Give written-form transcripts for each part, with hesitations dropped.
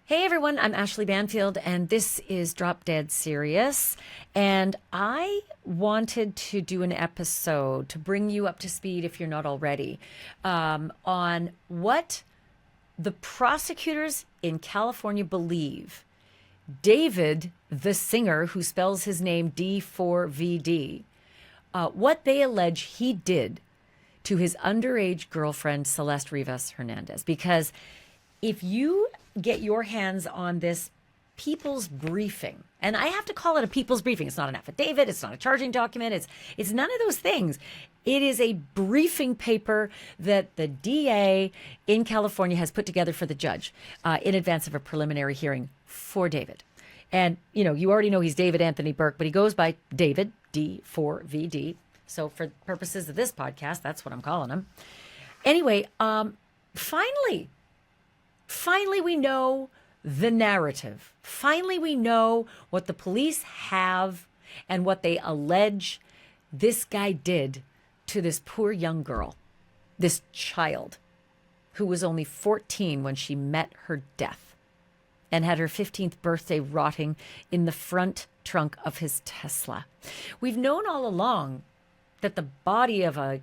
Hey everyone, I'm Ashleigh Banfield, and this is Drop Dead Serious. And I wanted to do an episode to bring you up to speed, if you're not already, on what the prosecutors in California believe David, the singer who spells his name D4vd, what they allege he did to his underage girlfriend, Celeste Rivas Hernandez. Because if you get your hands on this people's briefing, and I have to call it a people's briefing. It's not an affidavit. It's not a charging document. It's none of those things. It is a briefing paper that the DA in California has put together for the judge in advance of a preliminary hearing for David. And, you already know he's David Anthony Burke, but he goes by David, D4vd. So for purposes of this podcast, that's what I'm calling him. Anyway, finally, we know the narrative. Finally, we know what the police have and what they allege this guy did to this poor young girl, this child who was only 14 when she met her death and had her 15th birthday rotting in the front trunk of his Tesla. We've known all along that the body of a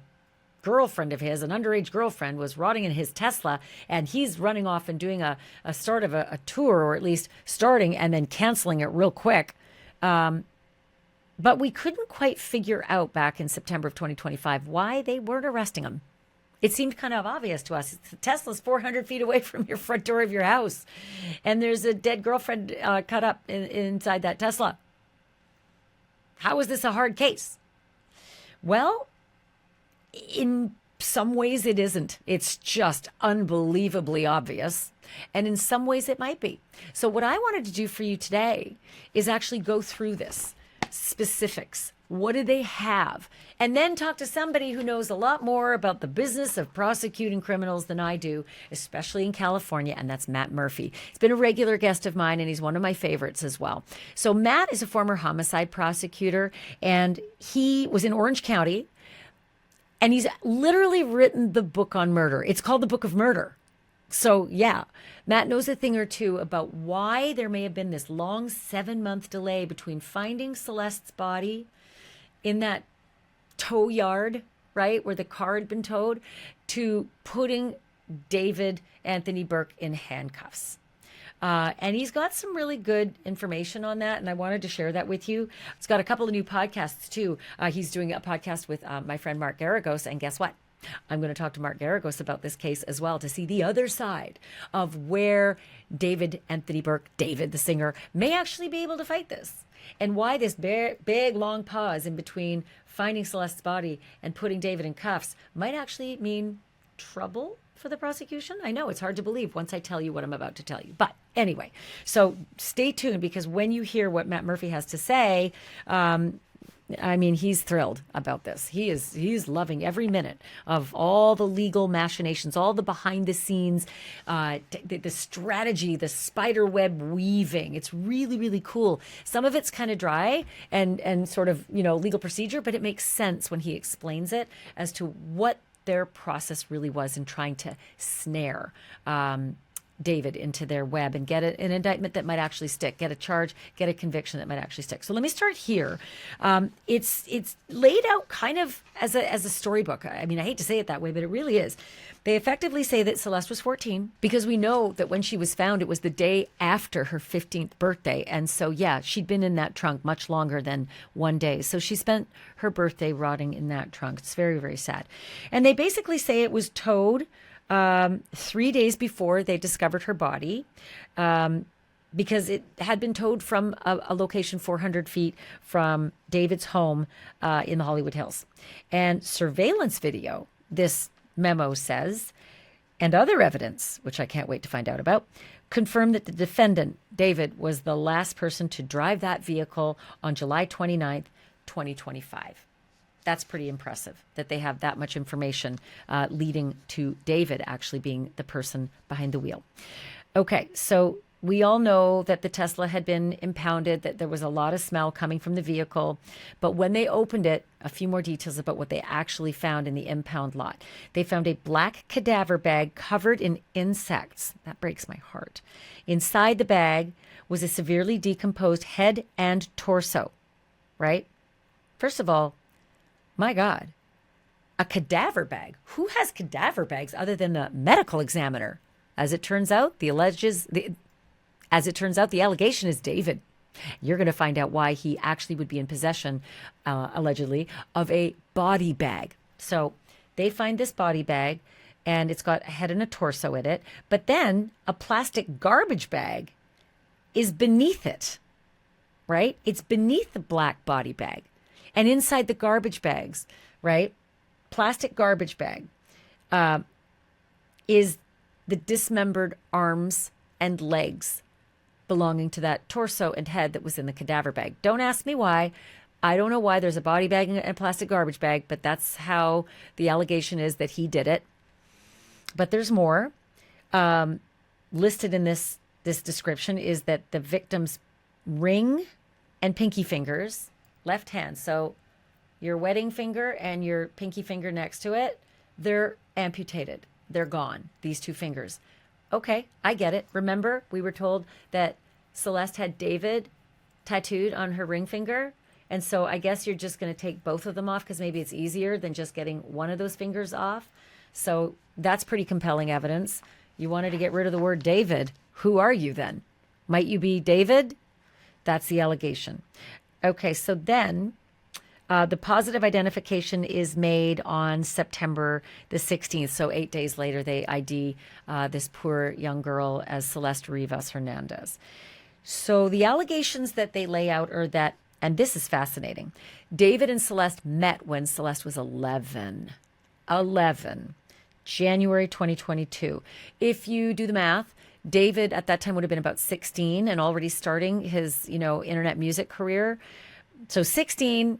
girlfriend of his, an underage girlfriend, was rotting in his Tesla, and he's running off and doing a start of a tour, or at least starting and then canceling it real quick. But we couldn't quite figure out back in September of 2025 why they weren't arresting him. It seemed kind of obvious to us. Tesla's 400 feet away from your front door of your house, and there's a dead girlfriend cut up inside that Tesla. How is this a hard case? Well, in some ways it isn't. It's just unbelievably obvious. And in some ways it might be. So what I wanted to do for you today is actually go through this specifics. What do they have? And then talk to somebody who knows a lot more about the business of prosecuting criminals than I do, especially in California, and that's Matt Murphy. He's been a regular guest of mine, and he's one of my favorites as well. So Matt is a former homicide prosecutor, and he was in Orange County. And he's literally written the book on murder. It's called The Book of Murder. So yeah, Matt knows a thing or two about why there may have been this long 7-month delay between finding Celeste's body in that tow yard, right, where the car had been towed, to putting David Anthony Burke in handcuffs. And he's got some really good information on that, and I wanted to share that with you. He's got a couple of new podcasts, too. He's doing a podcast with my friend Mark Garagos, and guess what? I'm going to talk to Mark Garagos about this case as well to see the other side of where David Anthony Burke, David the singer, may actually be able to fight this, and why this big, long pause in between finding Celeste's body and putting David in cuffs might actually mean trouble for the prosecution. I know it's hard to believe once I tell you what I'm about to tell you. But anyway, so stay tuned, because when you hear what Matt Murphy has to say, he's thrilled about this. He's loving every minute of all the legal machinations, all the behind the scenes, the strategy, the spider web weaving. It's really, really cool. Some of it's kind of dry and sort of, legal procedure, but it makes sense when he explains it as to what their process really was in trying to snare David into their web and get an indictment that might actually stick, get a charge, get a conviction that might actually stick. So let me start here. It's laid out kind of as a storybook. I hate to say it that way, but it really is. They effectively say that Celeste was 14 because we know that when she was found, it was the day after her 15th birthday. And so, yeah, she'd been in that trunk much longer than one day. So she spent her birthday rotting in that trunk. It's very, very sad. And they basically say it was towed 3 days before they discovered her body, because it had been towed from a location 400 feet from David's home in the Hollywood Hills. And surveillance video, this memo says, and other evidence, which I can't wait to find out about, confirmed that the defendant, David, was the last person to drive that vehicle on July 29th, 2025. That's pretty impressive that they have that much information leading to David actually being the person behind the wheel. Okay, so we all know that the Tesla had been impounded, that there was a lot of smell coming from the vehicle. But when they opened it, a few more details about what they actually found in the impound lot. They found a black cadaver bag covered in insects. That breaks my heart. Inside the bag was a severely decomposed head and torso, right? First of all, my God, a cadaver bag. Who has cadaver bags other than the medical examiner? As it turns out, the allegation is David. You're going to find out why he actually would be in possession, allegedly, of a body bag. So they find this body bag, and it's got a head and a torso in it. But then a plastic garbage bag is beneath it, right? It's beneath the black body bag. And inside the garbage bags, right, plastic garbage bag, is the dismembered arms and legs belonging to that torso and head that was in the cadaver bag. Don't ask me why. I don't know why there's a body bag and a plastic garbage bag, but that's how the allegation is that he did it. But there's more. Listed in this description is that the victim's ring and pinky fingers, left hand, so your wedding finger and your pinky finger next to it, they're amputated. They're gone, these two fingers. Okay, I get it. Remember, we were told that Celeste had David tattooed on her ring finger. And so I guess you're just going to take both of them off because maybe it's easier than just getting one of those fingers off. So that's pretty compelling evidence. You wanted to get rid of the word David. Who are you then? Might you be David? That's the allegation. Okay, so then the positive identification is made on September the 16th. So 8 days later, they ID this poor young girl as Celeste Rivas Hernandez. So the allegations that they lay out are that, and this is fascinating, David and Celeste met when Celeste was 11. January 2022. If you do the math, David at that time would have been about 16 and already starting his, internet music career. So 16,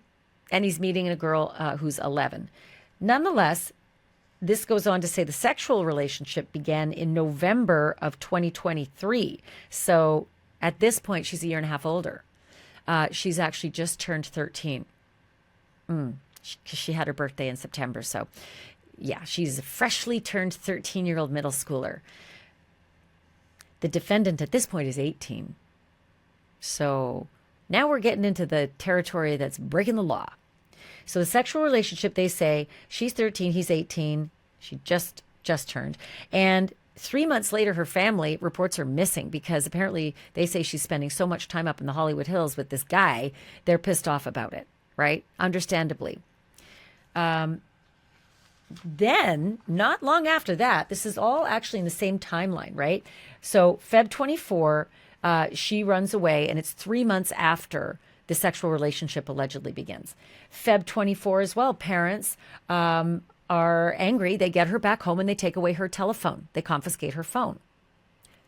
and he's meeting a girl who's 11. Nonetheless, this goes on to say the sexual relationship began in November of 2023. So at this point, she's a year and a half older. She's actually just turned 13 because she had her birthday in September. So yeah, she's a freshly turned 13-year-old middle schooler. The defendant at this point is 18. So now we're getting into the territory that's breaking the law. So the sexual relationship, they say, she's 13, he's 18. She just turned. And 3 months later, her family reports her missing because apparently they say she's spending so much time up in the Hollywood Hills with this guy. They're pissed off about it, right? Understandably. Then, not long after that, this is all actually in the same timeline, right? So Feb 24, she runs away, and it's 3 months after the sexual relationship allegedly begins. Feb 24 as well, parents are angry. They get her back home and they take away her telephone. They confiscate her phone.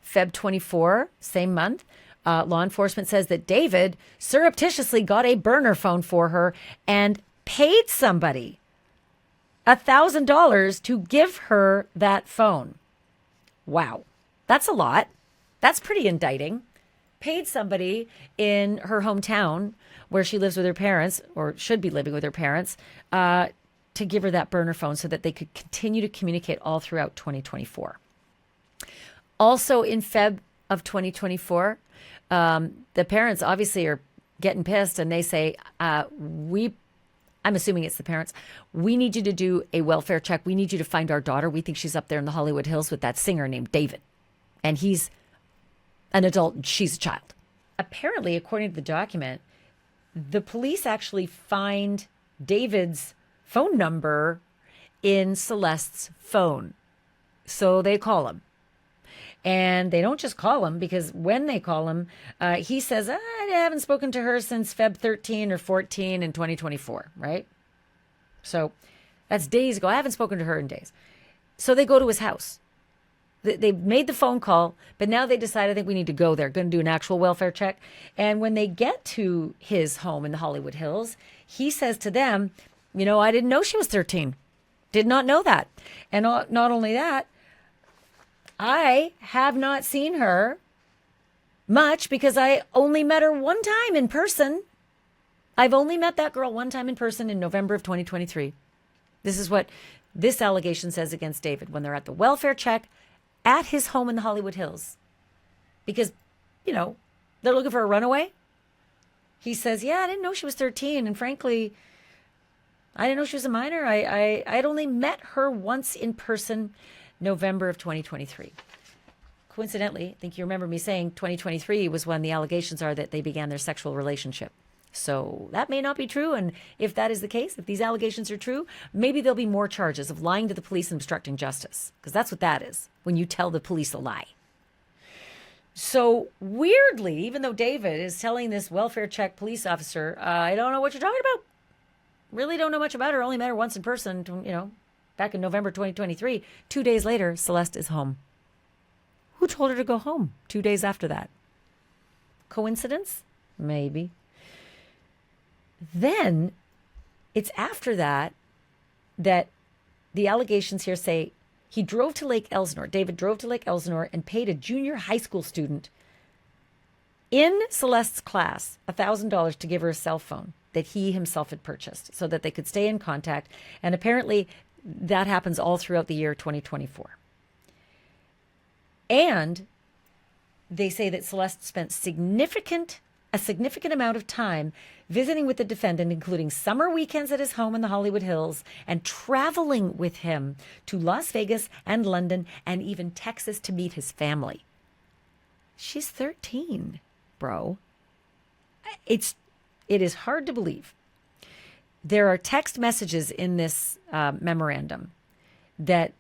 Feb 24, same month, law enforcement says that David surreptitiously got a burner phone for her and paid somebody $1,000 to give her that phone. Wow, that's a lot. That's pretty indicting. Paid somebody in her hometown where she lives with her parents, or should be living with her parents, to give her that burner phone so that they could continue to communicate all throughout 2024. Also in Feb of 2024, the parents obviously are getting pissed and they say, I'm assuming it's the parents, we need you to do a welfare check. We need you to find our daughter. We think she's up there in the Hollywood Hills with that singer named David. And he's an adult and she's a child. Apparently, according to the document, the police actually find David's phone number in Celeste's phone. So they call him. And they don't just call him because when they call him, he says, I haven't spoken to her since Feb 13 or 14 in 2024, right? So that's days ago. I haven't spoken to her in days. So they go to his house. They made the phone call, but now they decide, I think we need to go there, going to do an actual welfare check. And when they get to his home in the Hollywood Hills, he says to them, I didn't know she was 13. Did not know that. And not only that, I have not seen her much because I only met her one time in person. I've only met that girl one time in person in November of 2023. This is what this allegation says against David when they're at the welfare check at his home in the Hollywood Hills. Because, they're looking for a runaway. He says, yeah, I didn't know she was 13. And frankly, I didn't know she was a minor. I'd only met her once in person, November of 2023. Coincidentally, I think you remember me saying 2023 was when the allegations are that they began their sexual relationship. So that may not be true. And if that is the case, if these allegations are true, maybe there'll be more charges of lying to the police and obstructing justice. Because that's what that is, when you tell the police a lie. So weirdly, even though David is telling this welfare check police officer, I don't know what you're talking about. Really don't know much about her. Only met her once in person, back in November 2023. 2 days later, Celeste is home. Who told her to go home 2 days after that? Coincidence? Maybe. Then it's after that the allegations here say he drove to Lake Elsinore. David drove to Lake Elsinore and paid a junior high school student in Celeste's class $1,000 to give her a cell phone that he himself had purchased so that they could stay in contact. And apparently that happens all throughout the year 2024. And they say that Celeste spent a significant amount of time visiting with the defendant, including summer weekends at his home in the Hollywood Hills and traveling with him to Las Vegas and London and even Texas to meet his family. She's 13, bro. It is hard to believe. There are text messages in this memorandum that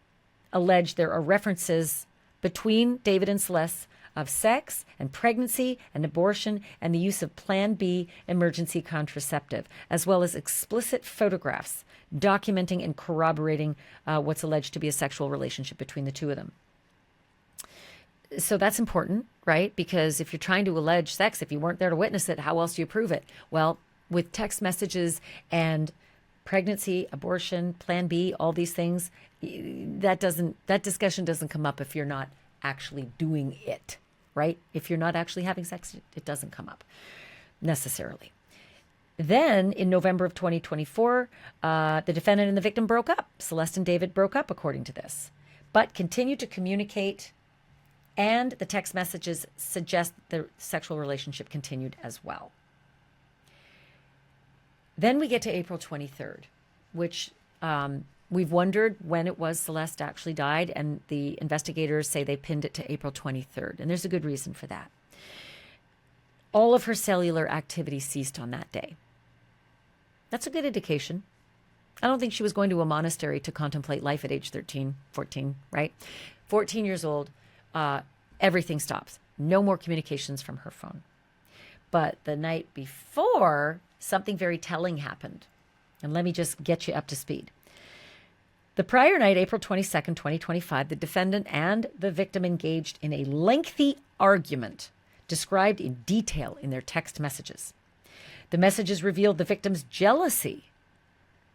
allege there are references between David and Celeste of sex and pregnancy and abortion and the use of Plan B emergency contraceptive, as well as explicit photographs documenting and corroborating what's alleged to be a sexual relationship between the two of them. So that's important, right? Because if you're trying to allege sex, if you weren't there to witness it, how else do you prove it? Well, with text messages and pregnancy, abortion, Plan B, all these things, that discussion doesn't come up if you're not actually doing it, right? If you're not actually having sex, it doesn't come up necessarily. Then in November of 2024, the defendant and the victim broke up. Celeste and David broke up, according to this, but continued to communicate, and the text messages suggest the sexual relationship continued as well. Then we get to April 23rd, which we've wondered when it was Celeste actually died, and the investigators say they pinned it to April 23rd, and there's a good reason for that. All of her cellular activity ceased on that day. That's a good indication. I don't think she was going to a monastery to contemplate life at age 13, 14, right? 14 years old, everything stops. No more communications from her phone. But the night before, something very telling happened. And let me just get you up to speed. The prior night, April 22nd, 2025, the defendant and the victim engaged in a lengthy argument described in detail in their text messages. The messages revealed the victim's jealousy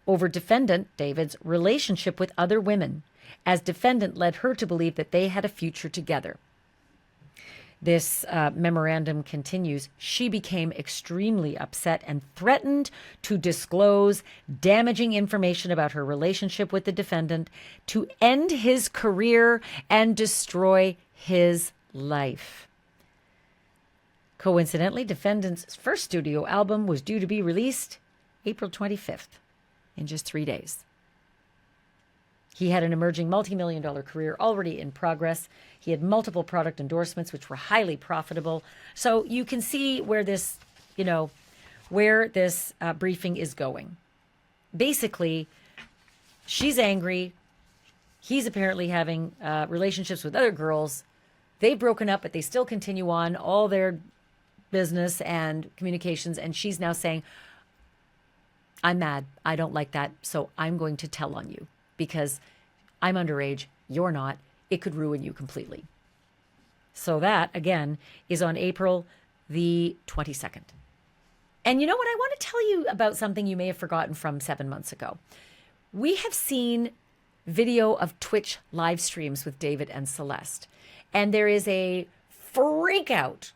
over defendant David's relationship with other women, as defendant led her to believe that they had a future together. This memorandum continues. She became extremely upset and threatened to disclose damaging information about her relationship with the defendant, to end his career and destroy his life. Coincidentally, defendant's first studio album was due to be released April 25th, in just 3 days. He had an emerging multi-million-dollar career already in progress. He had multiple product endorsements, which were highly profitable. So you can see where this, briefing is going. Basically, she's angry. He's apparently having relationships with other girls. They've broken up, but they still continue on all their business and communications. And she's now saying, I'm mad. I don't like that. So I'm going to tell on you because I'm underage. You're not. It could ruin you completely. So that, again, is on April the 22nd. And you know what? I want to tell you about something you may have forgotten from 7 months ago. We have seen video of Twitch live streams with David and Celeste. And there is a freak out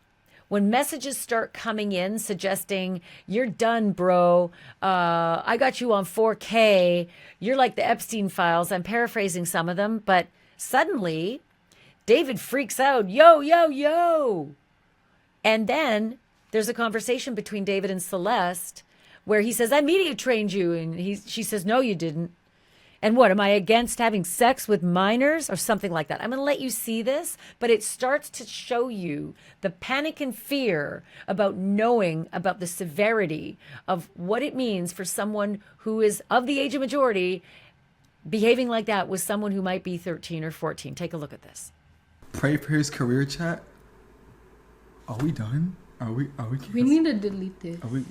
when messages start coming in suggesting you're done, bro, I got you on 4K, you're like the Epstein files, I'm paraphrasing some of them, but suddenly David freaks out, yo, yo, yo. And then there's a conversation between David and Celeste where he says, I media trained you. And she says, no, you didn't. And what, am I against having sex with minors or something like that? I'm going to let you see this, but it starts to show you the panic and fear about knowing about the severity of what it means for someone who is of the age of majority behaving like that with someone who might be 13 or 14. Take a look at this. Pray for his career, chat. Are we done? Are we? We need to delete this. Are we?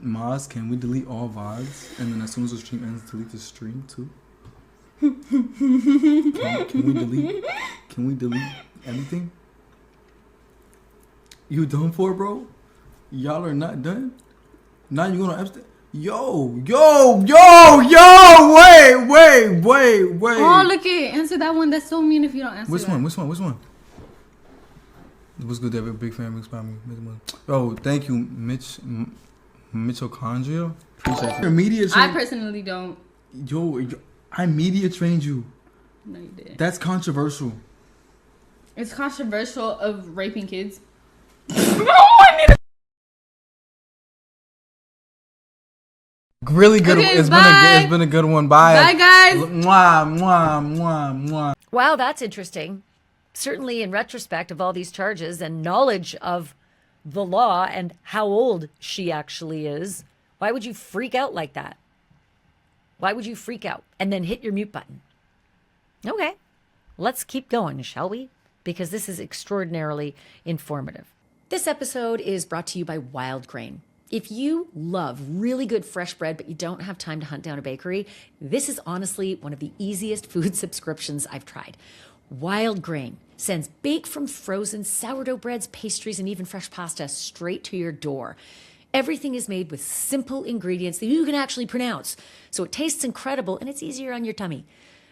Maz, can we delete all VODs? And then as soon as the stream ends, delete the stream too? Can we delete? Can we delete everything? You done for, bro? Y'all are not done? Now you gonna Epstein? Yo! Wait! Oh, look it. Answer that one. That's so mean if you don't answer Which that. one? What's good, David? Big fan, big spot me. Oh, thank you, Mitochondria. Appreciate you. Media I personally don't. Yo, I media trained you. No, you didn't. That's controversial. It's controversial of raping kids. Really good. Okay, It's been a good one. Bye. Bye, guys. Mwah. Wow, that's interesting. Certainly in retrospect of all these charges and knowledge of the law and how old she actually is, why would you freak out like that? Why would you freak out and then hit your mute button? Okay, let's keep going, shall we? Because this is extraordinarily informative. This episode is brought to you by Wild Grain. If you love really good fresh bread, but you don't have time to hunt down a bakery, this is honestly one of the easiest food subscriptions I've tried. Wild Grain sends baked from frozen sourdough breads, pastries, and even fresh pasta straight to your door. Everything is made with simple ingredients that you can actually pronounce, so it tastes incredible and it's easier on your tummy.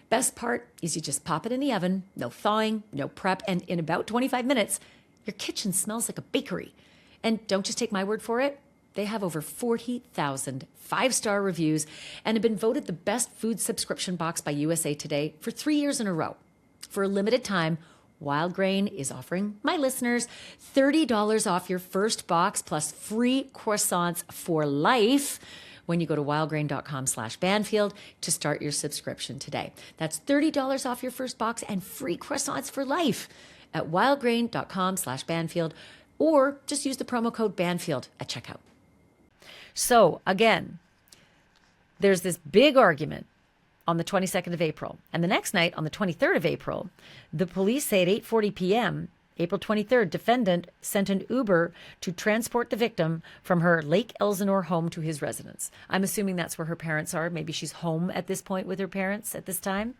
Best part is you just pop it in the oven, no thawing, no prep, and in about 25 minutes, your kitchen smells like a bakery. And don't just take my word for it. They have over 40,000 five-star reviews and have been voted the best food subscription box by USA Today for 3 years in a row. For a limited time, Wild Grain is offering my listeners $30 off your first box plus free croissants for life when you go to wildgrain.com/Banfield to start your subscription today. That's $30 off your first box and free croissants for life at wildgrain.com/Banfield, or just use the promo code Banfield at checkout. So again, there's this big argument on the 22nd of April. And the next night, on the 23rd of April, the police say at 8:40 p.m., April 23rd, defendant sent an Uber to transport the victim from her Lake Elsinore home to his residence. I'm assuming that's where her parents are. Maybe she's home at this point with her parents at this time.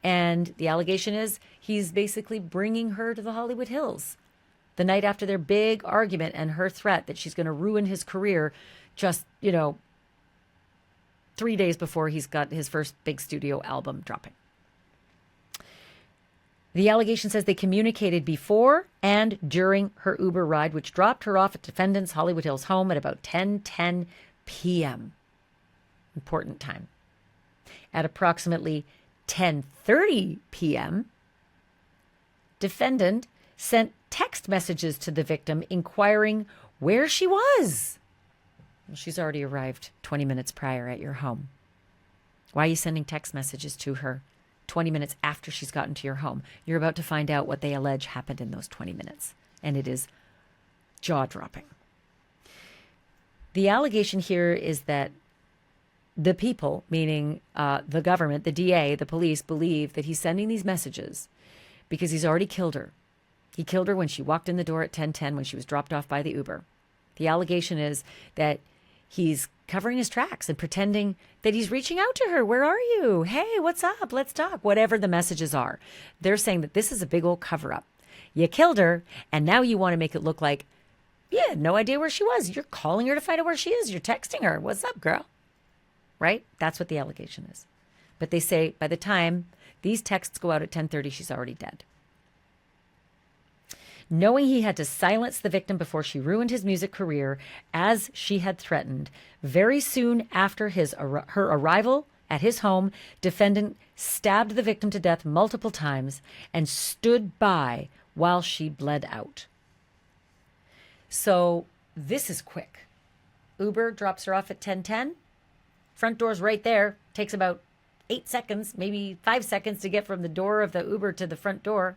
And the allegation is he's basically bringing her to the Hollywood Hills the night after their big argument and her threat that she's going to ruin his career just, 3 days before he's got his first big studio album dropping. The allegation says they communicated before and during her Uber ride, which dropped her off at defendant's Hollywood Hills home at about 10:10 p.m. Important time. At approximately 10:30 p.m., defendant sent text messages to the victim inquiring where she was. Well, she's already arrived 20 minutes prior at your home. Why are you sending text messages to her 20 minutes after she's gotten to your home? You're about to find out what they allege happened in those 20 minutes, and it is jaw-dropping. The allegation here is that the people, meaning the government, the DA, the police, believe that he's sending these messages because he's already killed her. He killed her when she walked in the door at 10:10 when she was dropped off by the Uber. The allegation is that he's covering his tracks and pretending that he's reaching out to her. Where are you? Hey, what's up? Let's talk. Whatever the messages are. They're saying that this is a big old cover-up. You killed her, and now you want to make it look like, you had no idea where she was. You're calling her to find out where she is. You're texting her. What's up, girl? Right? That's what the allegation is. But they say by the time these texts go out at 10:30, she's already dead. Knowing he had to silence the victim before she ruined his music career, as she had threatened, very soon after her arrival at his home, defendant stabbed the victim to death multiple times and stood by while she bled out. So this is quick. Uber drops her off at 10:10. Front door's right there. Takes about 8 seconds, maybe 5 seconds to get from the door of the Uber to the front door.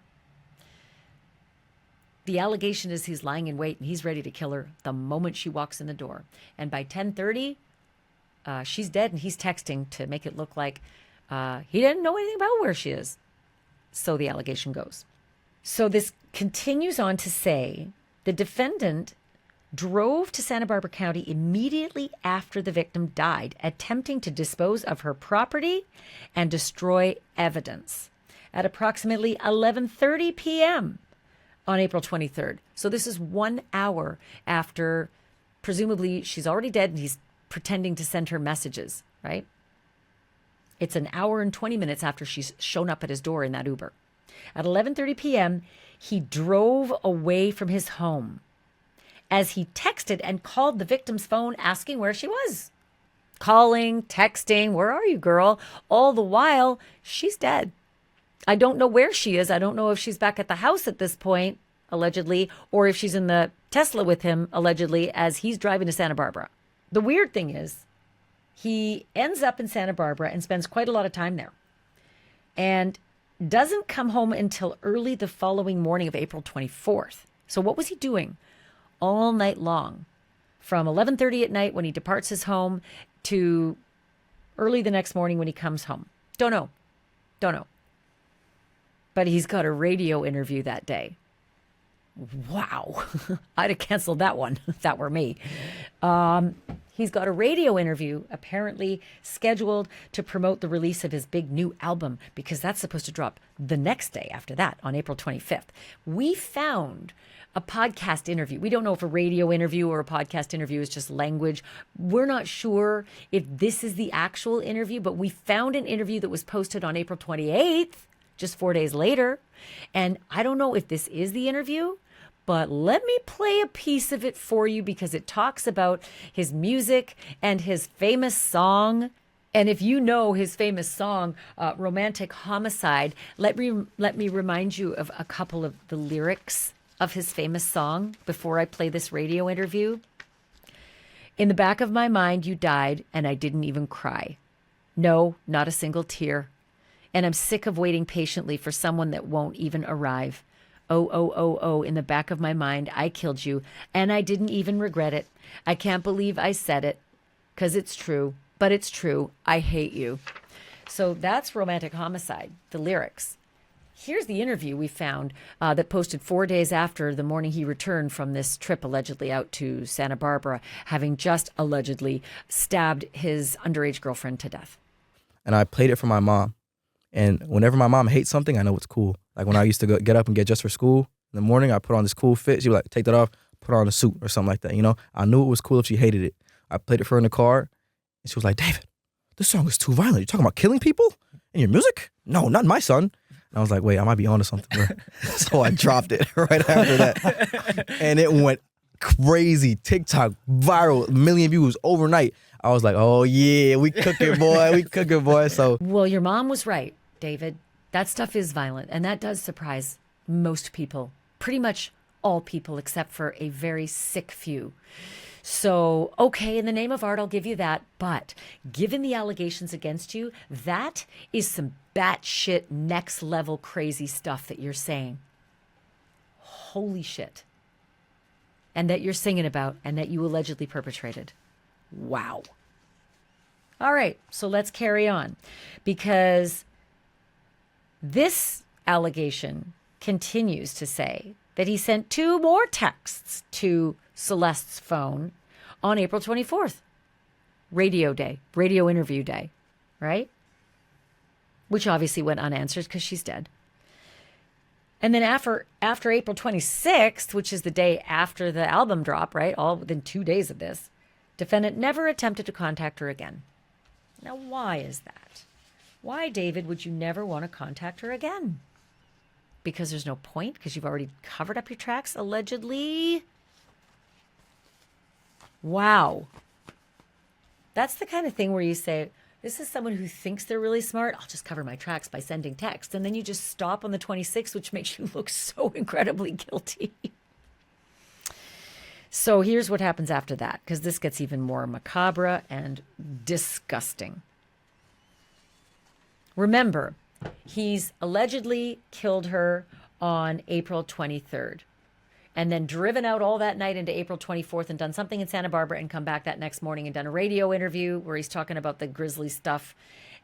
The allegation is he's lying in wait and he's ready to kill her the moment she walks in the door. And by 10:30, she's dead and he's texting to make it look like he didn't know anything about where she is. So the allegation goes. So this continues on to say the defendant drove to Santa Barbara County immediately after the victim died, attempting to dispose of her property and destroy evidence at approximately 11:30 p.m. on April 23rd. So this is 1 hour after presumably she's already dead and he's pretending to send her messages, right? It's an hour and 20 minutes after she's shown up at his door in that Uber. At 11:30 p.m., he drove away from his home as he texted and called the victim's phone asking where she was. Calling, texting, where are you, girl? All the while, she's dead. I don't know where she is. I don't know if she's back at the house at this point, allegedly, or if she's in the Tesla with him, allegedly, as he's driving to Santa Barbara. The weird thing is, he ends up in Santa Barbara and spends quite a lot of time there and doesn't come home until early the following morning of April 24th. So what was he doing all night long from 11:30 at night when he departs his home to early the next morning when he comes home? Don't know. But he's got a radio interview that day. Wow. I'd have canceled that one if that were me. He's got a radio interview apparently scheduled to promote the release of his big new album, because that's supposed to drop the next day after that on April 25th. We found a podcast interview. We don't know if a radio interview or a podcast interview is just language. We're not sure if this is the actual interview, but we found an interview that was posted on April 28th, just 4 days later. And I don't know if this is the interview, but let me play a piece of it for you because it talks about his music and his famous song. And if you know his famous song, Romantic Homicide, let me remind you of a couple of the lyrics of his famous song before I play this radio interview. In the back of my mind, you died, and I didn't even cry. No, not a single tear. And I'm sick of waiting patiently for someone that won't even arrive. Oh, in the back of my mind, I killed you, and I didn't even regret it. I can't believe I said it, 'cause it's true, but it's true. I hate you. So that's Romantic Homicide, the lyrics. Here's the interview we found that posted 4 days after the morning he returned from this trip allegedly out to Santa Barbara, having just allegedly stabbed his underage girlfriend to death. And I played it for my mom. And whenever my mom hates something, I know it's cool. Like when I used to get up and get dressed for school in the morning, I put on this cool fit. She would like, take that off, put on a suit or something like that. You know, I knew it was cool if she hated it. I played it for her in the car, and she was like, David, this song is too violent. You're talking about killing people in your music? No, not my son. And I was like, wait, I might be onto something, bro. So I dropped it right after that. And it went crazy. TikTok, viral, 1 million views overnight. I was like, oh yeah, we cooking, boy. We cooking, boy. So, well, your mom was right, David. That stuff is violent, and that does surprise most people. Pretty much all people, except for a very sick few. So, okay, in the name of art, I'll give you that. But given the allegations against you, that is some batshit next level crazy stuff that you're saying. Holy shit. And that you're singing about and that you allegedly perpetrated. Wow. All right, so let's carry on, because this allegation continues to say that he sent 2 more texts to Celeste's phone on April 24th, radio day, radio interview day, right? Which obviously went unanswered because she's dead. And then after April 26th, which is the day after the album drop, right? All within 2 days of this, defendant never attempted to contact her again. Now, why is that? Why, David, would you never want to contact her again? because there's no point because you've already covered up your tracks, allegedly. Wow. That's the kind of thing where you say, this is someone who thinks they're really smart. I'll just cover my tracks by sending text. And then you just stop on the 26th, which makes you look so incredibly guilty. So here's what happens after that, because this gets even more macabre and disgusting. Remember, he's allegedly killed her on April 23rd and then driven out all that night into April 24th and done something in Santa Barbara and come back that next morning and done a radio interview where he's talking about the grisly stuff.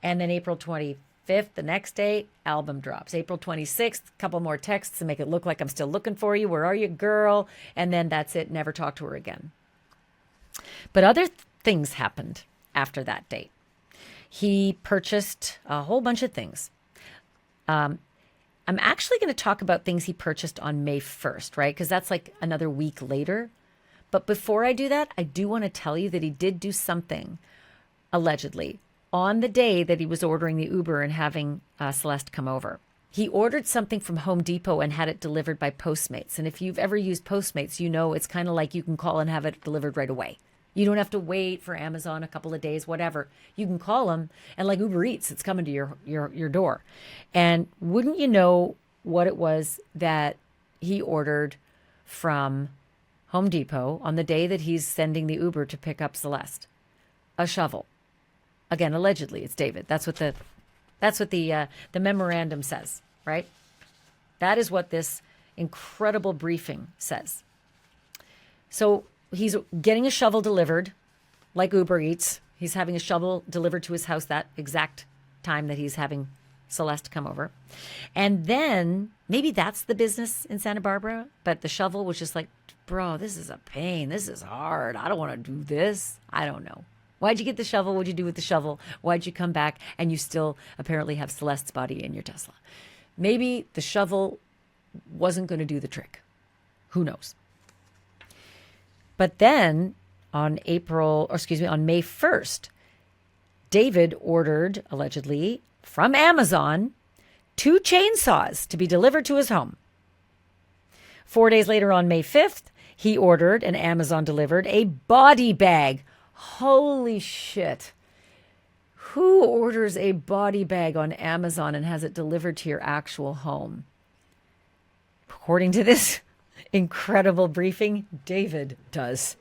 And then April 25th, the next day, album drops. April 26th, a couple more texts to make it look like I'm still looking for you. Where are you, girl? And then that's it. Never talk to her again. But other things happened after that date. He purchased a whole bunch of things. I'm actually going to talk about things he purchased on May 1st, right? Because that's like another week later. But before I do that, I do want to tell you that he did do something, allegedly, on the day that he was ordering the Uber and having Celeste come over. He ordered something from Home Depot and had it delivered by Postmates. And if you've ever used Postmates, you know it's kind of like you can call and have it delivered right away. You don't have to wait for Amazon a couple of days, whatever. You can call them, and like Uber Eats, it's coming to your door. And wouldn't you know what it was that he ordered from Home Depot on the day that he's sending the Uber to pick up Celeste? A shovel. Again, allegedly, it's David. That's what the memorandum says, right? That is what this incredible briefing says. So he's getting a shovel delivered, like Uber Eats. He's having a shovel delivered to his house that exact time that he's having Celeste come over. And then maybe that's the business in Santa Barbara, but the shovel was just like, bro, this is a pain. This is hard. I don't want to do this. I don't know. Why'd you get the shovel? What'd you do with the shovel? Why'd you come back and you still apparently have Celeste's body in your Tesla? Maybe the shovel wasn't going to do the trick. Who knows? But then on May 1st, David ordered, allegedly, from Amazon, 2 chainsaws to be delivered to his home. 4 days later, on May 5th, he ordered and Amazon delivered a body bag. Holy shit. Who orders a body bag on Amazon and has it delivered to your actual home? According to this incredible briefing, David does.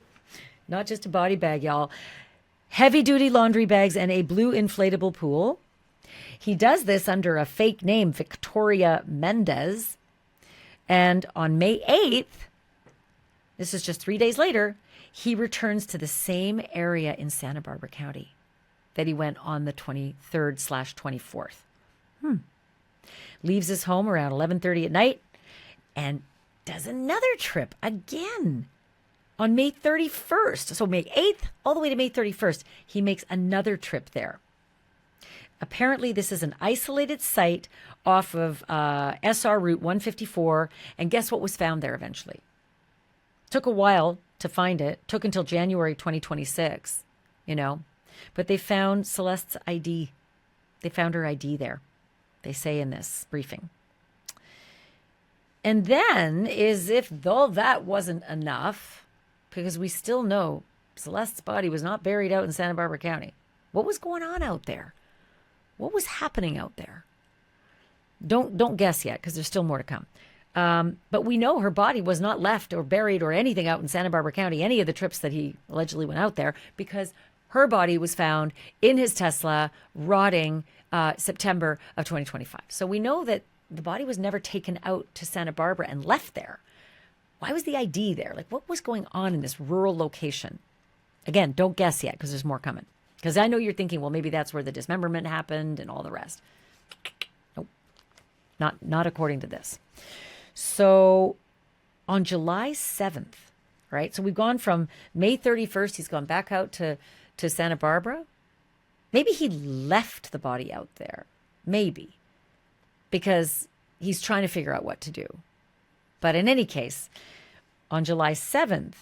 Not just a body bag, y'all. Heavy-duty laundry bags and a blue inflatable pool. He does this under a fake name, Victoria Mendez. And on May 8th, this is just 3 days later, he returns to the same area in Santa Barbara County that he went on the 23rd/24th. Leaves his home around 11:30 at night and does another trip again on May 31st. So May 8th all the way to May 31st, he makes another trip there. Apparently, this is an isolated site off of SR Route 154. And guess what was found there eventually? Took a while to find it. Took until January 2026, But they found Celeste's ID. They found her ID there, they say in this briefing. And then, as if all that wasn't enough, because we still know Celeste's body was not buried out in Santa Barbara County. What was going on out there? What was happening out there? Don't guess yet, because there's still more to come. But we know her body was not left or buried or anything out in Santa Barbara County, any of the trips that he allegedly went out there, because her body was found in his Tesla, rotting September of 2025. So we know that the body was never taken out to Santa Barbara and left there. Why was the ID there? Like, what was going on in this rural location? Again, don't guess yet, because there's more coming. Because I know you're thinking, well, maybe that's where the dismemberment happened and all the rest. Nope. Not according to this. So on July 7th, right? So we've gone from May 31st, he's gone back out to Santa Barbara. Maybe he left the body out there. Maybe. Because he's trying to figure out what to do. But in any case, on July 7th,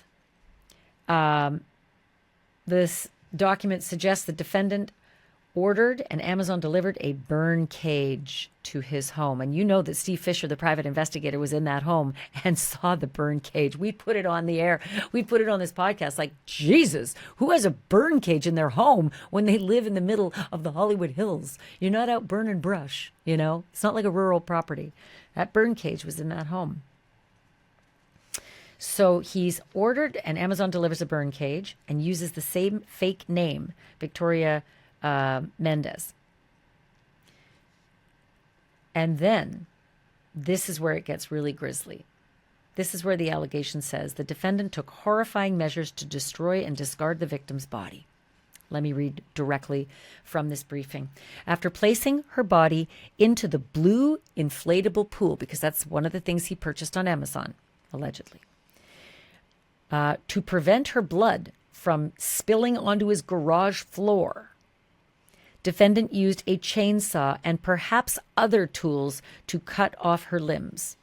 this document suggests the defendant ordered and Amazon delivered a burn cage to his home. And you know that Steve Fisher, the private investigator, was in that home and saw the burn cage. We put it on the air. We put it on this podcast like, Jesus, who has a burn cage in their home when they live in the middle of the Hollywood Hills? You're not out burning brush, you know? It's not like a rural property. That burn cage was in that home. So he's ordered and Amazon delivers a burn cage and uses the same fake name, Victoria Mendez. And then this is where it gets really grisly. This is where the allegation says the defendant took horrifying measures to destroy and discard the victim's body. Let me read directly from this briefing. After placing her body into the blue inflatable pool, because that's one of the things he purchased on Amazon, allegedly, to prevent her blood from spilling onto his garage floor, defendant used a chainsaw and perhaps other tools to cut off her limbs.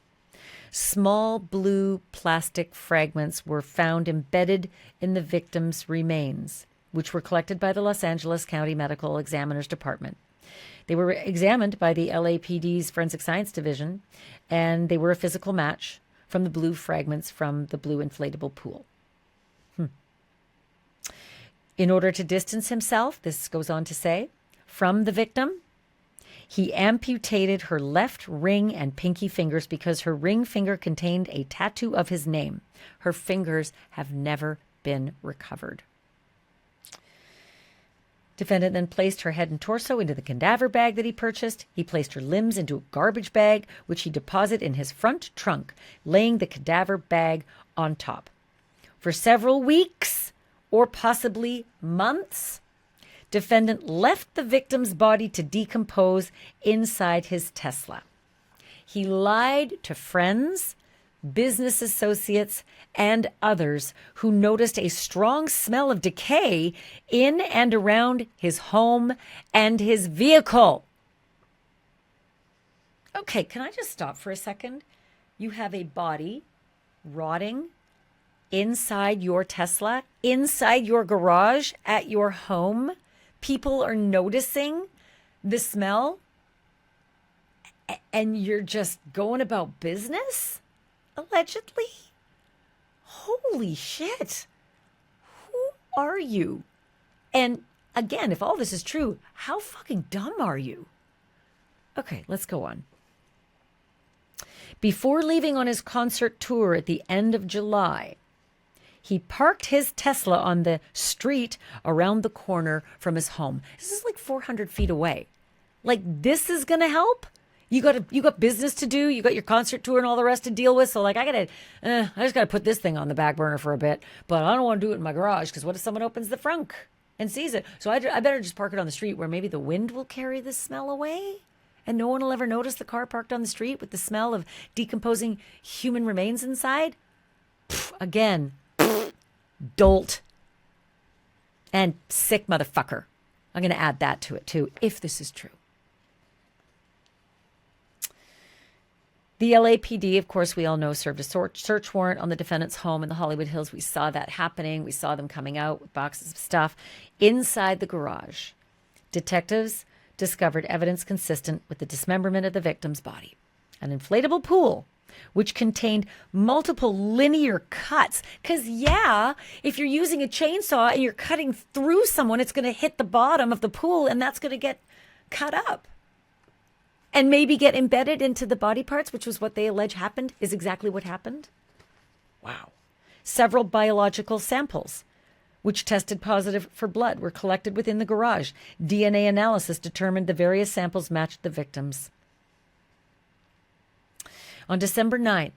Small blue plastic fragments were found embedded in the victim's remains, which were collected by the Los Angeles County Medical Examiner's Department. They were examined by the LAPD's Forensic Science Division, and they were a physical match from the blue fragments from the blue inflatable pool. In order to distance himself, this goes on to say, from the victim, he amputated her left ring and pinky fingers because her ring finger contained a tattoo of his name. Her fingers have never been recovered. Defendant then placed her head and torso into the cadaver bag that he purchased. He placed her limbs into a garbage bag, which he deposited in his front trunk, laying the cadaver bag on top. For several weeks, or possibly months, defendant left the victim's body to decompose inside his Tesla. He lied to friends, business associates, and others who noticed a strong smell of decay in and around his home and his vehicle. Okay, can I just stop for a second? You have a body rotting inside your Tesla, inside your garage, at your home. People are noticing the smell, and you're just going about business, allegedly? Holy shit. Who are you? And again, if all this is true, how fucking dumb are you? Okay, let's go on. Before leaving on his concert tour at the end of July, he parked his Tesla on the street around the corner from his home. This is like 400 feet away. Like, this is going to help? You got business to do. You got your concert tour and all the rest to deal with. So like, I just got to put this thing on the back burner for a bit, but I don't want to do it in my garage because what if someone opens the frunk and sees it? So I better just park it on the street where maybe the wind will carry the smell away and no one will ever notice the car parked on the street with the smell of decomposing human remains inside. Again, dolt and sick motherfucker. I'm going to add that to it too, if this is true. The LAPD, of course, we all know, served a search warrant on the defendant's home in the Hollywood Hills. We saw that happening. We saw them coming out with boxes of stuff inside the garage. Detectives discovered evidence consistent with the dismemberment of the victim's body. An inflatable pool, which contained multiple linear cuts. Because, yeah, if you're using a chainsaw and you're cutting through someone, it's going to hit the bottom of the pool and that's going to get cut up. And maybe get embedded into the body parts, which was what they allege happened, is exactly what happened. Wow. Several biological samples, which tested positive for blood, were collected within the garage. DNA analysis determined the various samples matched the victims. On December 9th,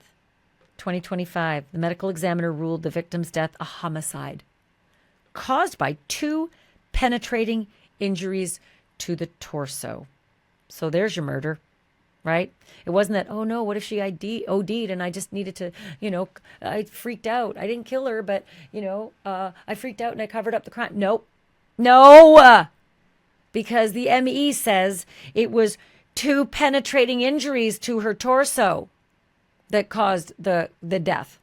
2025, the medical examiner ruled the victim's death a homicide caused by 2 penetrating injuries to the torso. So there's your murder, right? It wasn't that, oh no, what if she OD'd and I just needed to, I freaked out. I didn't kill her, but, I freaked out and I covered up the crime. Nope. No! Because the ME says it was 2 penetrating injuries to her torso that caused the death.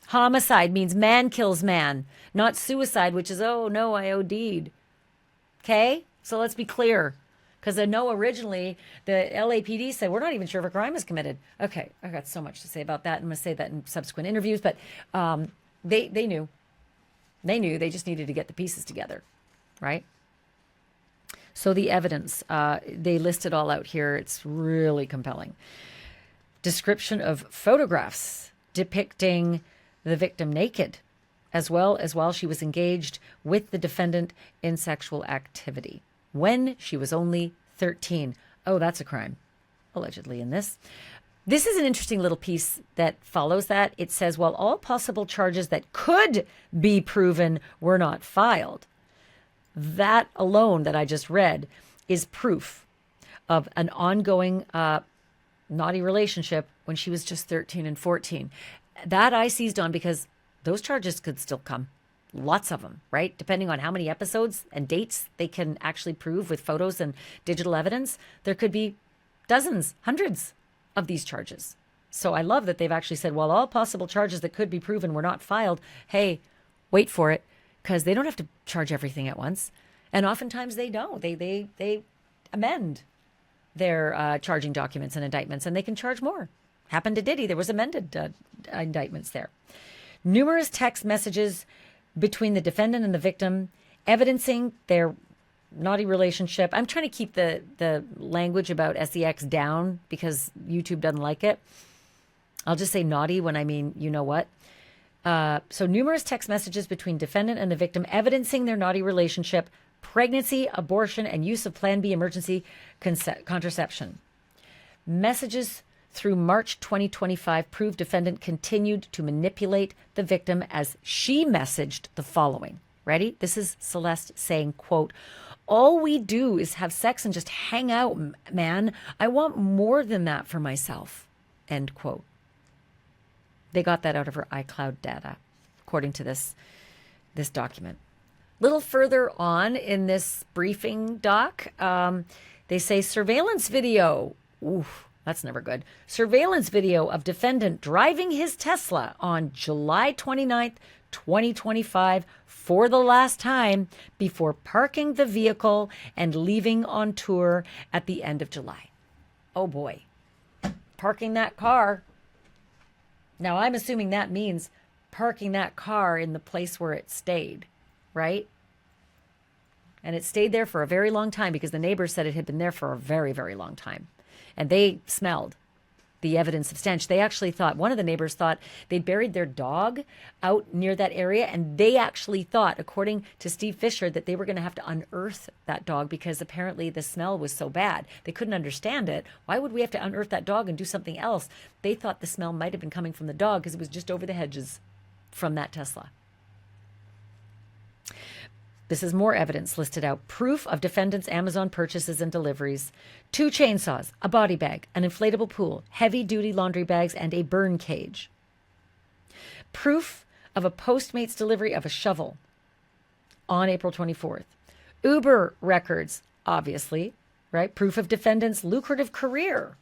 Homicide means man kills man, not suicide, which is, oh no, I OD'd. Okay? So let's be clear. Because I know originally the LAPD said, we're not even sure if a crime was committed. Okay, I got so much to say about that. I'm going to say that in subsequent interviews. But they knew. They knew. They just needed to get the pieces together, right? So the evidence, they list it all out here. It's really compelling. Description of photographs depicting the victim naked, as well as while she was engaged with the defendant in sexual activity when she was only 13. Oh, that's a crime, allegedly, in this. This is an interesting little piece that follows that. It says, while all possible charges that could be proven were not filed, that alone that I just read is proof of an ongoing naughty relationship when she was just 13 and 14. That I seized on because those charges could still come. Lots of them, right? Depending on how many episodes and dates they can actually prove with photos and digital evidence, there could be dozens, hundreds of these charges. So I love that they've actually said, well, all possible charges that could be proven were not filed. Hey, wait for it, because they don't have to charge everything at once. And oftentimes they don't. They amend their charging documents and indictments, and they can charge more. Happened to Diddy. There was amended indictments there. Numerous text messages between the defendant and the victim, evidencing their naughty relationship. I'm trying to keep the language about sex down because YouTube doesn't like it. I'll just say naughty when I mean you know what. So numerous text messages between defendant and the victim evidencing their naughty relationship, pregnancy, abortion, and use of Plan B emergency contraception. Messages through March 2025 prove defendant continued to manipulate the victim as she messaged the following. Ready? This is Celeste saying, quote, all we do is have sex and just hang out, man. I want more than that for myself. End quote. They got that out of her iCloud data, according to this document. Little further on in this briefing doc, they say surveillance video. Oof. That's never good. Surveillance video of defendant driving his Tesla on July 29th, 2025 for the last time before parking the vehicle and leaving on tour at the end of July. Oh boy. Parking that car. Now I'm assuming that means parking that car in the place where it stayed, right? And it stayed there for a very long time because the neighbors said it had been there for a very, very long time. And they smelled the evidence of stench. They actually thought, one of the neighbors thought they'd buried their dog out near that area. And they actually thought, according to Steve Fisher, that they were going to have to unearth that dog because apparently the smell was so bad. They couldn't understand it. Why would we have to unearth that dog and do something else? They thought the smell might have been coming from the dog because it was just over the hedges from that Tesla. This is more evidence listed out. Proof of defendant's Amazon purchases and deliveries. 2 chainsaws, a body bag, an inflatable pool, heavy-duty laundry bags, and a burn cage. Proof of a Postmates delivery of a shovel on April 24th. Uber records, obviously, right? Proof of defendant's lucrative career.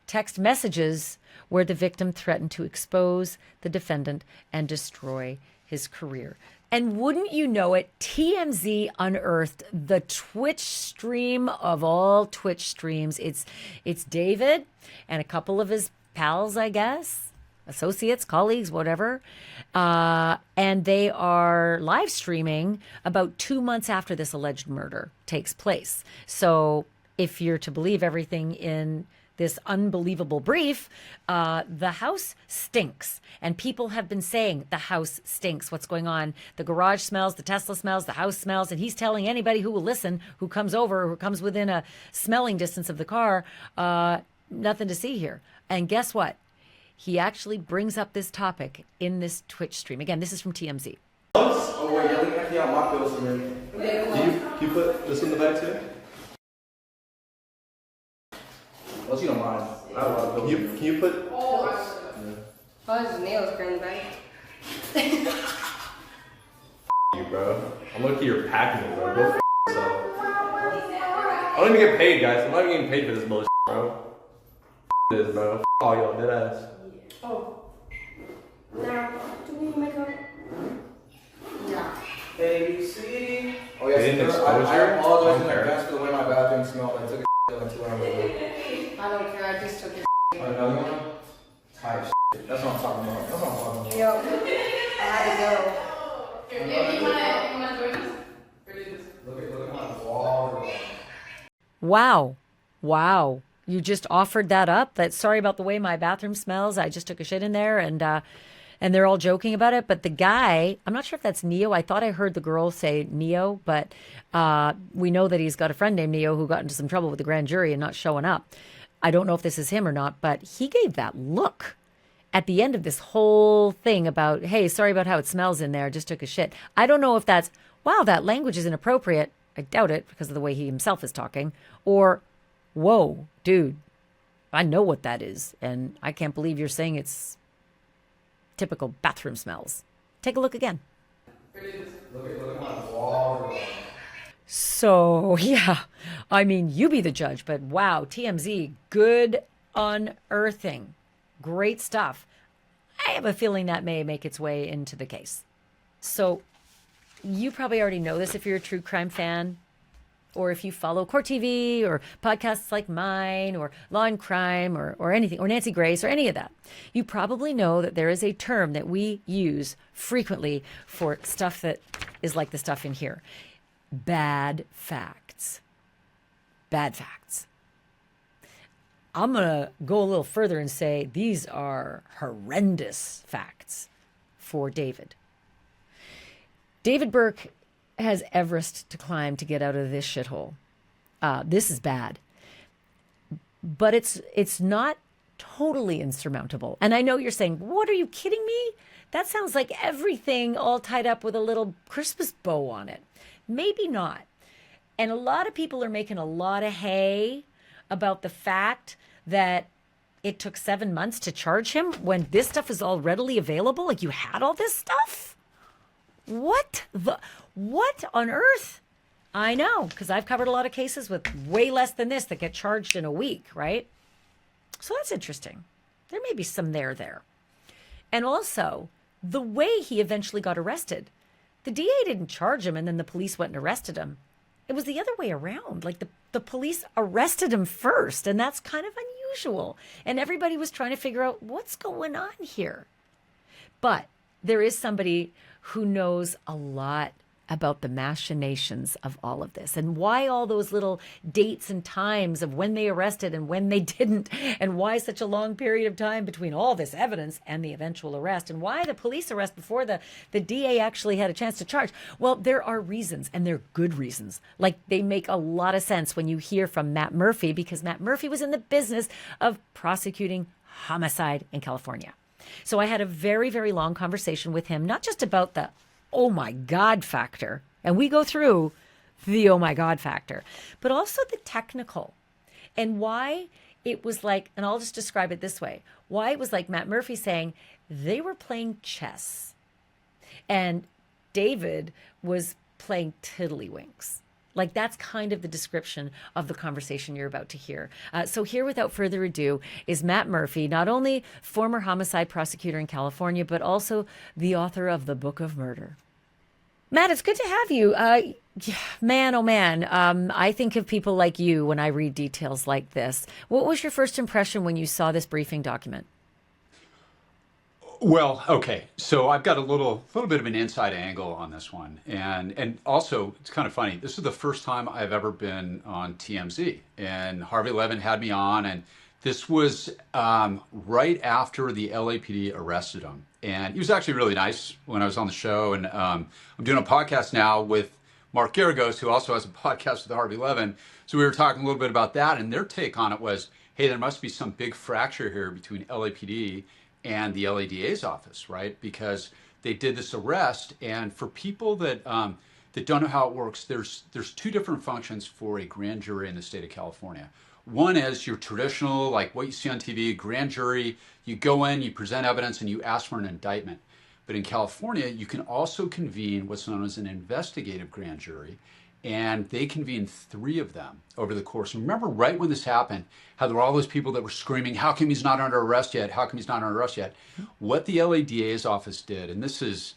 Text messages where the victim threatened to expose the defendant and destroy his career. And wouldn't you know it, TMZ unearthed the Twitch stream of all Twitch streams. It's David and a couple of his pals, I guess, associates, colleagues, whatever. And they are live streaming about 2 months after this alleged murder takes place. So if you're to believe everything in this unbelievable brief, the house stinks. And people have been saying the house stinks. What's going on? The garage smells, the Tesla smells, the house smells. And he's telling anybody who will listen, who comes over, who comes within a smelling distance of the car, nothing to see here. And guess what? He actually brings up this topic in this Twitch stream. Again, this is from TMZ. Oh, wait, let me empty out my pills for me. Can you put this in the bag too? Unless you don't mind. Can you put... Oh, his nails are in the bag. You, bro. I'm looking at your packing, bro. Go f yourself. I don't even get paid, guys. I'm not even getting paid for this bullshit, bro. This, bro. F all y'all, dead ass. Oh. Now, do we make up? Yeah. ABC. Oh, yeah, moisture. apologize in advance for the way my bathroom smelled. I took a shit like 2 hours ago. I don't care. I just took it. Another one? Tight shit. That's what I'm talking about. That's what I'm talking about. Yo, I had to go. You wanna join us? Look at my wall. Wow. Wow. You just offered that up. That sorry about the way my bathroom smells. I just took a shit in there and they're all joking about it. But the guy, I'm not sure if that's Neo. I thought I heard the girl say Neo, but we know that he's got a friend named Neo who got into some trouble with the grand jury and not showing up. I don't know if this is him or not, but he gave that look at the end of this whole thing about, hey, sorry about how it smells in there. Just took a shit. I don't know if that's, wow, that language is inappropriate. I doubt it because of the way he himself is talking. Or, whoa, dude, I know what that is. And I can't believe you're saying it's typical bathroom smells. Take a look again. Look at my wall. So, yeah, I mean, you be the judge, but wow, TMZ, good unearthing. Great stuff. I have a feeling that may make its way into the case. So, you probably already know this if you're a true crime fan, or if you follow Court TV or podcasts like mine or Law and Crime or anything, or Nancy Grace or any of that. You probably know that there is a term that we use frequently for stuff that is like the stuff in here. Bad facts. Bad facts. I'm going to go a little further and say these are horrendous facts for David. David Burke has Everest to climb to get out of this shithole. This is bad. But it's not totally insurmountable. And I know you're saying, what, are you kidding me? That sounds like everything all tied up with a little Christmas bow on it. Maybe not. And a lot of people are making a lot of hay about the fact that it took 7 months to charge him when this stuff is all readily available. Like, you had all this stuff? What on earth? I know, because I've covered a lot of cases with way less than this that get charged in a week, right? So that's interesting. There may be some there. And also, the way he eventually got arrested. The DA didn't charge him and then the police went and arrested him. It was the other way around. Like, the police arrested him first, and that's kind of unusual. And everybody was trying to figure out what's going on here. But there is somebody who knows a lot about the machinations of all of this and why all those little dates and times of when they arrested and when they didn't, and why such a long period of time between all this evidence and the eventual arrest, and why the police arrest before the DA actually had a chance to charge. Well, there are reasons, and they're good reasons. Like, they make a lot of sense when you hear from Matt Murphy, because Matt Murphy was in the business of prosecuting homicide in California. So I had a very, very long conversation with him, not just about the oh my God factor, and we go through the oh my God factor, but also the technical, and why it was like, and I'll just describe it this way, why it was like Matt Murphy saying they were playing chess and David was playing tiddlywinks. Like, that's kind of the description of the conversation you're about to hear. So here, without further ado, is Matt Murphy, not only former homicide prosecutor in California, but also the author of The Book of Murder. Matt, it's good to have you. Man, oh man, I think of people like you when I read details like this. What was your first impression when you saw this briefing document? Well, okay, so I've got a little bit of an inside angle on this one, and also it's kind of funny. This is the first time I've ever been on TMZ, and Harvey Levin had me on, and this was right after the LAPD arrested him, and he was actually really nice when I was on the show, and I'm doing a podcast now with Mark Garagos, who also has a podcast with Harvey Levin, so we were talking a little bit about that, and their take on it was, hey, there must be some big fracture here between LAPD and the LADA's office, right? Because they did this arrest, and for people that that don't know how it works, there's two different functions for a grand jury in the state of California. One is your traditional, like what you see on TV, grand jury. You go in, you present evidence, and you ask for an indictment. But in California, you can also convene what's known as an investigative grand jury, and they convened 3 of them over the course. And remember, right when this happened, how there were all those people that were screaming, how come he's not under arrest yet? How come he's not under arrest yet? What the LADA's office did, and this is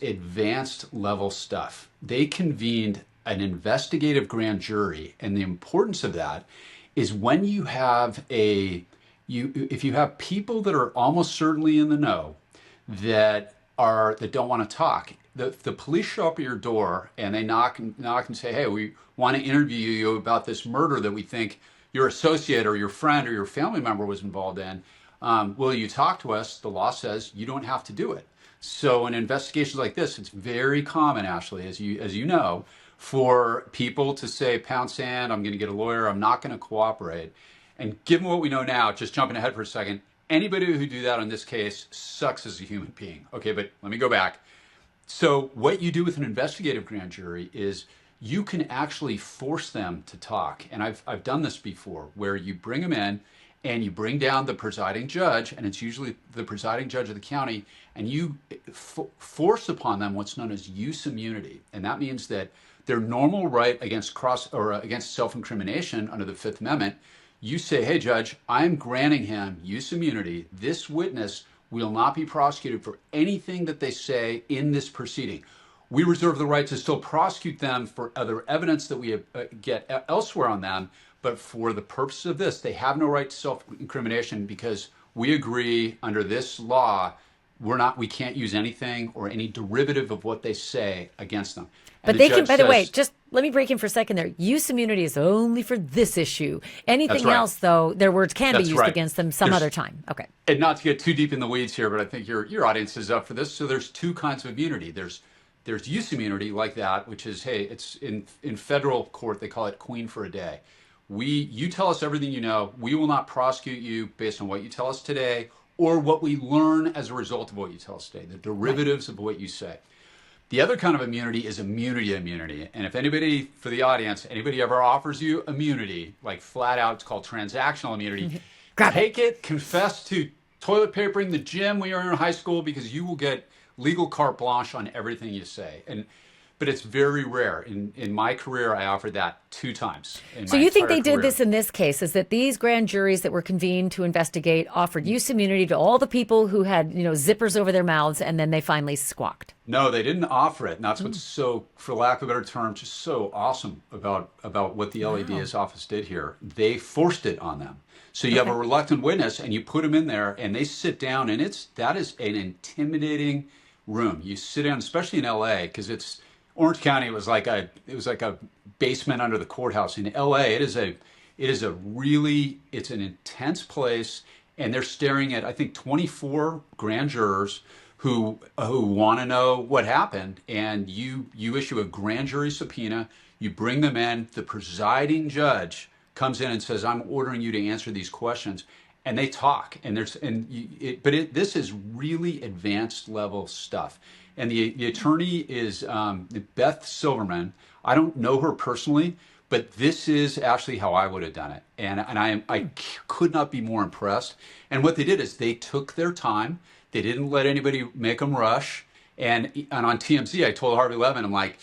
advanced level stuff. They convened an investigative grand jury, and the importance of that is when you have if you have people that are almost certainly in the know that don't want to talk. The police show up at your door and they knock and say, hey, we want to interview you about this murder that we think your associate or your friend or your family member was involved in. Will you talk to us? The law says you don't have to do it. So in investigations like this, it's very common, Ashleigh, as you know, for people to say, pound sand, I'm going to get a lawyer, I'm not going to cooperate. And given what we know now, just jumping ahead for a second, anybody who do that in this case sucks as a human being. Okay, but let me go back. So what you do with an investigative grand jury is you can actually force them to talk. And I've done this before, where you bring them in and you bring down the presiding judge, and it's usually the presiding judge of the county, and you force upon them what's known as use immunity. And that means that their normal right against self-incrimination under the Fifth Amendment, you say, hey, judge, I'm granting him use immunity. This witness will not be prosecuted for anything that they say in this proceeding. We reserve the right to still prosecute them for other evidence that we get elsewhere on them, but for the purpose of this, they have no right to self-incrimination because we agree under this law, we can't use anything or any derivative of what they say against them. But they can, by the way, just let me break in for a second there. Use immunity is only for this issue. Anything else, though, their words can be used against them some other time. Okay. And not to get too deep in the weeds here, but I think your audience is up for this. So there's two kinds of immunity. There's use immunity like that, which is, hey, it's in federal court, they call it queen for a day. You tell us everything you know. We will not prosecute you based on what you tell us today or what we learn as a result of what you tell us today, the derivatives of what you say. The other kind of immunity is immunity. And if anybody, for the audience, anybody ever offers you immunity, like flat out, it's called transactional immunity, take it, confess to toilet papering the gym when you're in high school because you will get legal carte blanche on everything you say. But it's very rare. In my career, I offered that 2 times. So you think they did this in this case, is that these grand juries that were convened to investigate offered use immunity to all the people who had, zippers over their mouths, and then they finally squawked? No, they didn't offer it. And that's what's so, for lack of a better term, just so awesome about what the LAD's office did here. They forced it on them. So you have a reluctant witness, and you put them in there, and they sit down, and that is an intimidating room. You sit down, especially in LA, because it's Orange County was like a basement under the courthouse. In LA, it's an intense place, and they're staring at, I think, 24 grand jurors who want to know what happened, and you issue a grand jury subpoena, you bring them in, the presiding judge comes in and says, I'm ordering you to answer these questions, and they talk, this is really advanced level stuff. And the attorney is Beth Silverman. I don't know her personally, but this is actually how I would have done it. And I could not be more impressed. And what they did is they took their time. They didn't let anybody make them rush. And on TMZ, I told Harvey Levin, I'm like,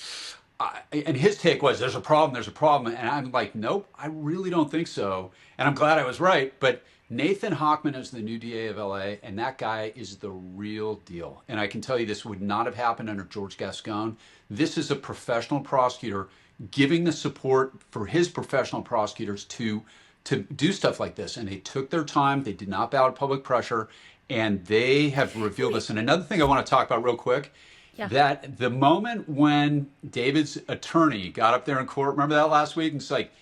and his take was, there's a problem. And I'm like, nope, I really don't think so. And I'm glad I was right. But Nathan Hochman is the new DA of LA, and that guy is the real deal. And I can tell you this would not have happened under George Gascon. This is a professional prosecutor giving the support for his professional prosecutors to do stuff like this. And they took their time. They did not bow to public pressure, and they have revealed this. And another thing I want to talk about real quick, that the moment when David's attorney got up there in court, remember that last week? And it's like,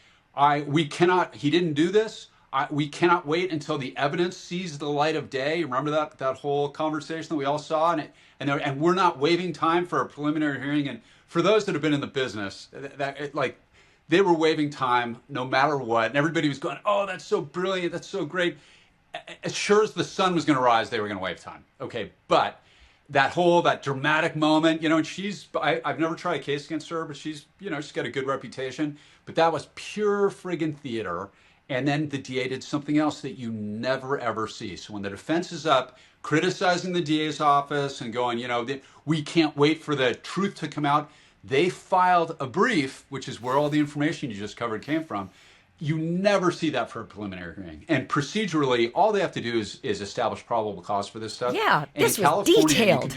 he didn't do this. We cannot wait until the evidence sees the light of day. Remember that whole conversation that we all saw, and we're not waiving time for a preliminary hearing. And for those that have been in the business, they were waiving time no matter what, and everybody was going, "Oh, that's so brilliant, that's so great." As sure as the sun was going to rise, they were going to waive time. Okay, but that dramatic moment, and I've never tried a case against her, but she's got a good reputation. But that was pure friggin' theater. And then the DA did something else that you never, ever see. So when the defense is up criticizing the DA's office and going, we can't wait for the truth to come out, they filed a brief, which is where all the information you just covered came from. You never see that for a preliminary hearing. And procedurally, all they have to do is establish probable cause for this stuff. Yeah, and this was detailed.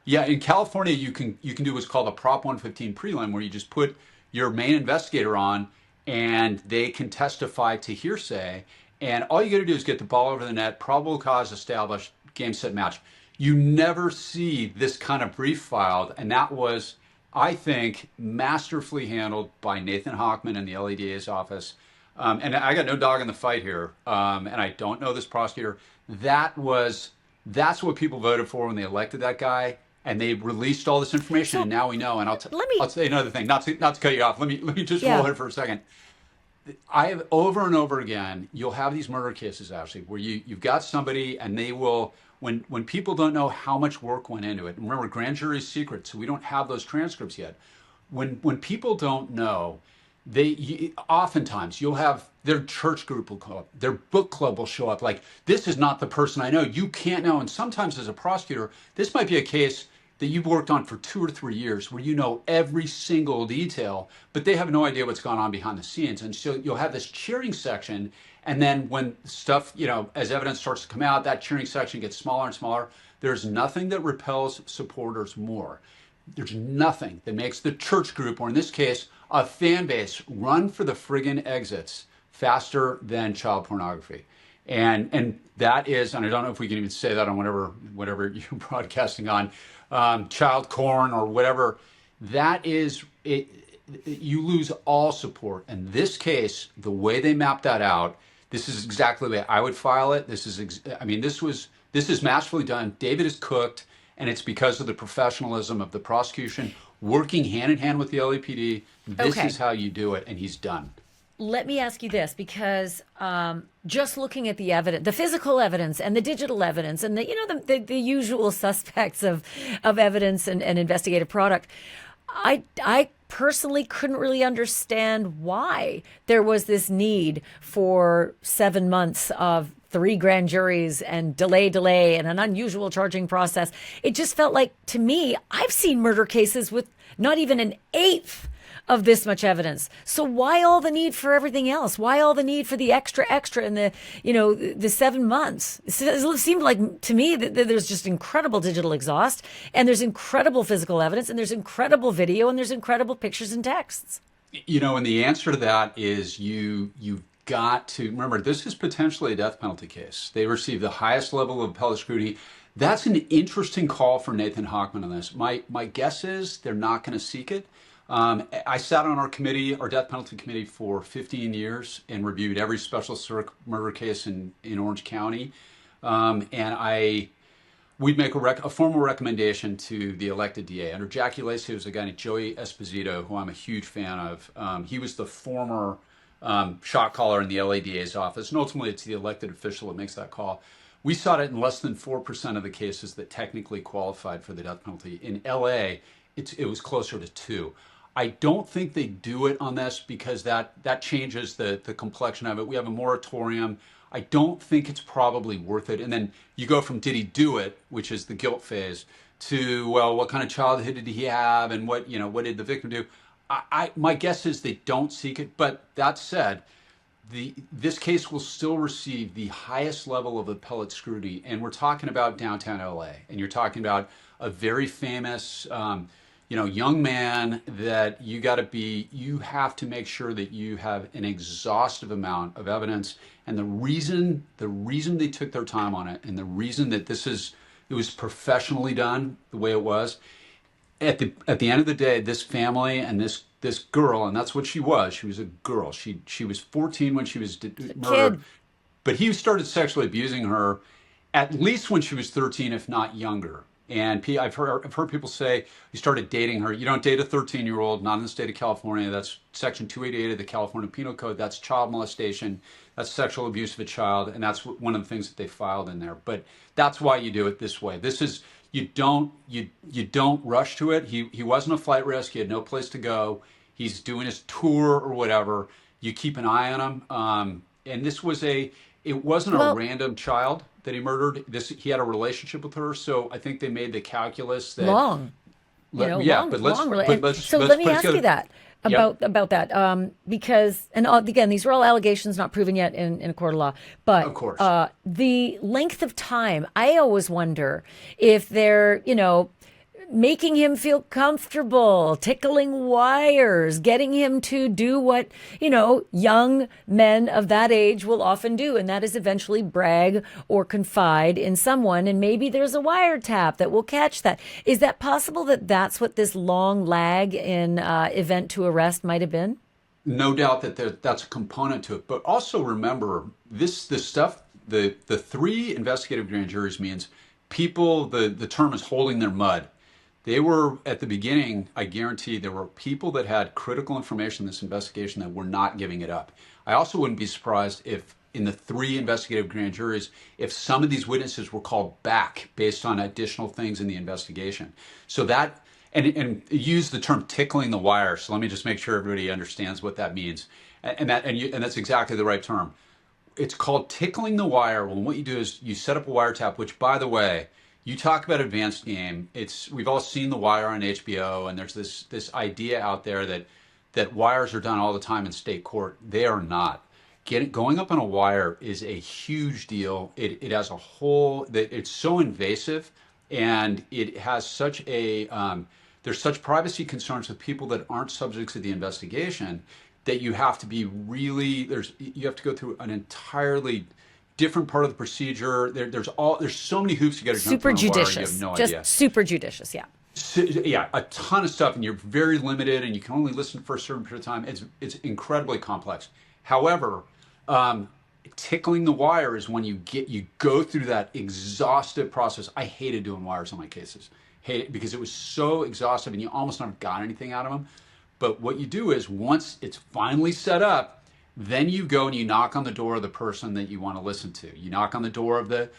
In California, you can do what's called a Prop 115 prelim, where you just put your main investigator on, and they can testify to hearsay. And all you got to do is get the ball over the net, probable cause established, game, set, match. You never see this kind of brief filed, and that was, I think, masterfully handled by Nathan Hochman in the LADA's office. And I got no dog in the fight here, and I don't know this prosecutor. That's what people voted for when they elected that guy, and they released all this information, and now we know. And I'll say another thing, not to cut you off. Let me just roll it for a second. I have over and over again, you'll have these murder cases, Ashleigh, where you've got somebody, and they will, when people don't know how much work went into it. And remember, grand jury's secret, so we don't have those transcripts yet. When people don't know, oftentimes you'll have their church group will come up, their book club will show up, like, this is not the person I know, you can't know. And sometimes as a prosecutor, this might be a case that you've worked on for 2 or 3 years where you know every single detail, but they have no idea what's gone on behind the scenes. And so you'll have this cheering section, and then when stuff, as evidence starts to come out, that cheering section gets smaller and smaller. There's nothing that repels supporters more. There's nothing that makes the church group, or in this case, a fan base, run for the friggin' exits faster than child pornography. And that is, and I don't know if we can even say that on whatever you're broadcasting on, child corn or whatever. That is it. You lose all support. In this case, the way they mapped that out, this is exactly the way I would file it. This is masterfully done. David is cooked, and it's because of the professionalism of the prosecution working hand in hand with the LAPD. This is how you do it, and he's done. Let me ask you this, because just looking at the evidence, the physical evidence and the digital evidence, and the usual suspects of evidence and investigative product, I personally couldn't really understand why there was this need for 7 months of 3 grand juries and delay and an unusual charging process. It just felt like, to me, I've seen murder cases with not even an eighth of this much evidence. So why all the need for everything else? Why all the need for the extra and the 7 months? It seemed like to me that there's just incredible digital exhaust, and there's incredible physical evidence, and there's incredible video, and there's incredible pictures and texts. And the answer to that is you've got to remember, this is potentially a death penalty case. They receive the highest level of appellate scrutiny. That's an interesting call for Nathan Hochman on this. My guess is they're not going to seek it. I sat on our committee, our death penalty committee, for 15 years and reviewed every special circuit murder case in Orange County. And we'd make a formal recommendation to the elected DA. Under Jackie Lacey, was a guy named Joey Esposito, who I'm a huge fan of. He was the former shot caller in the LADA's office, and ultimately it's the elected official that makes that call. We saw it in less than 4% of the cases that technically qualified for the death penalty. In LA, it was closer to 2%. I don't think they do it on this because that changes the complexion of it. We have a moratorium. I don't think it's probably worth it. And then you go from did he do it, which is the guilt phase, to, well, what kind of childhood did he have, and what did the victim do? My guess is they don't seek it. But that said, this case will still receive the highest level of appellate scrutiny. And we're talking about downtown LA, and you're talking about a very famous young man that you have to make sure that you have an exhaustive amount of evidence. And the reason they took their time on it, and the reason that it was professionally done the way it was, at the end of the day, this family and this girl, and that's what she was a girl. She was 14 when she was murdered, but he started sexually abusing her at least when she was 13, if not younger. And I've heard people say he started dating her. You don't date a 13-year-old, not in the state of California. That's Section 288 of the California Penal Code. That's child molestation. That's sexual abuse of a child, and that's one of the things that they filed in there. But that's why you do it this way. This is you don't rush to it. He wasn't a flight risk. He had no place to go. He's doing his tour or whatever. You keep an eye on him. And this was it wasn't a random child that he murdered. He had a relationship with her, so I think they made the calculus that long. Let me ask you that about that because, and again, these are all allegations not proven yet in a court of law, but of course, the length of time, I always wonder if they're making him feel comfortable, tickling wires, getting him to do what, young men of that age will often do. And that is eventually brag or confide in someone. And maybe there's a wiretap that will catch that. Is that possible that that's what this long lag in event to arrest might have been? No doubt that that's a component to it. But also remember, this stuff, the 3 investigative grand juries means people, the term is holding their mud. They were, at the beginning, I guarantee there were people that had critical information in this investigation that were not giving it up. I also wouldn't be surprised if in the 3 investigative grand juries, if some of these witnesses were called back based on additional things in the investigation. So that, and use the term tickling the wire. So let me just make sure everybody understands what that means. And that's exactly the right term. It's called tickling the wire. Well, what you do is you set up a wiretap, which, by the way, you talk about advanced game. We've all seen The Wire on HBO, and there's this idea out there that wires are done all the time in state court. They are not. Going up on a wire is a huge deal. It has a whole that it's so invasive, and it has such a there's such privacy concerns with people that aren't subjects to the investigation that you have to be really you have to go through an entirely different part of the procedure. There's so many hoops you got to jump through. Super judicious. You have no idea. Super judicious, yeah. So, yeah, a ton of stuff, and you're very limited, and you can only listen for a certain period of time. It's incredibly complex. However, tickling the wire is when you go through that exhaustive process. I hated doing wires on my cases. Hate it because it was so exhaustive, and you almost never got anything out of them. But what you do is once it's finally set up, then you go and you knock on the door of the person that you want to listen to. You knock on the door of the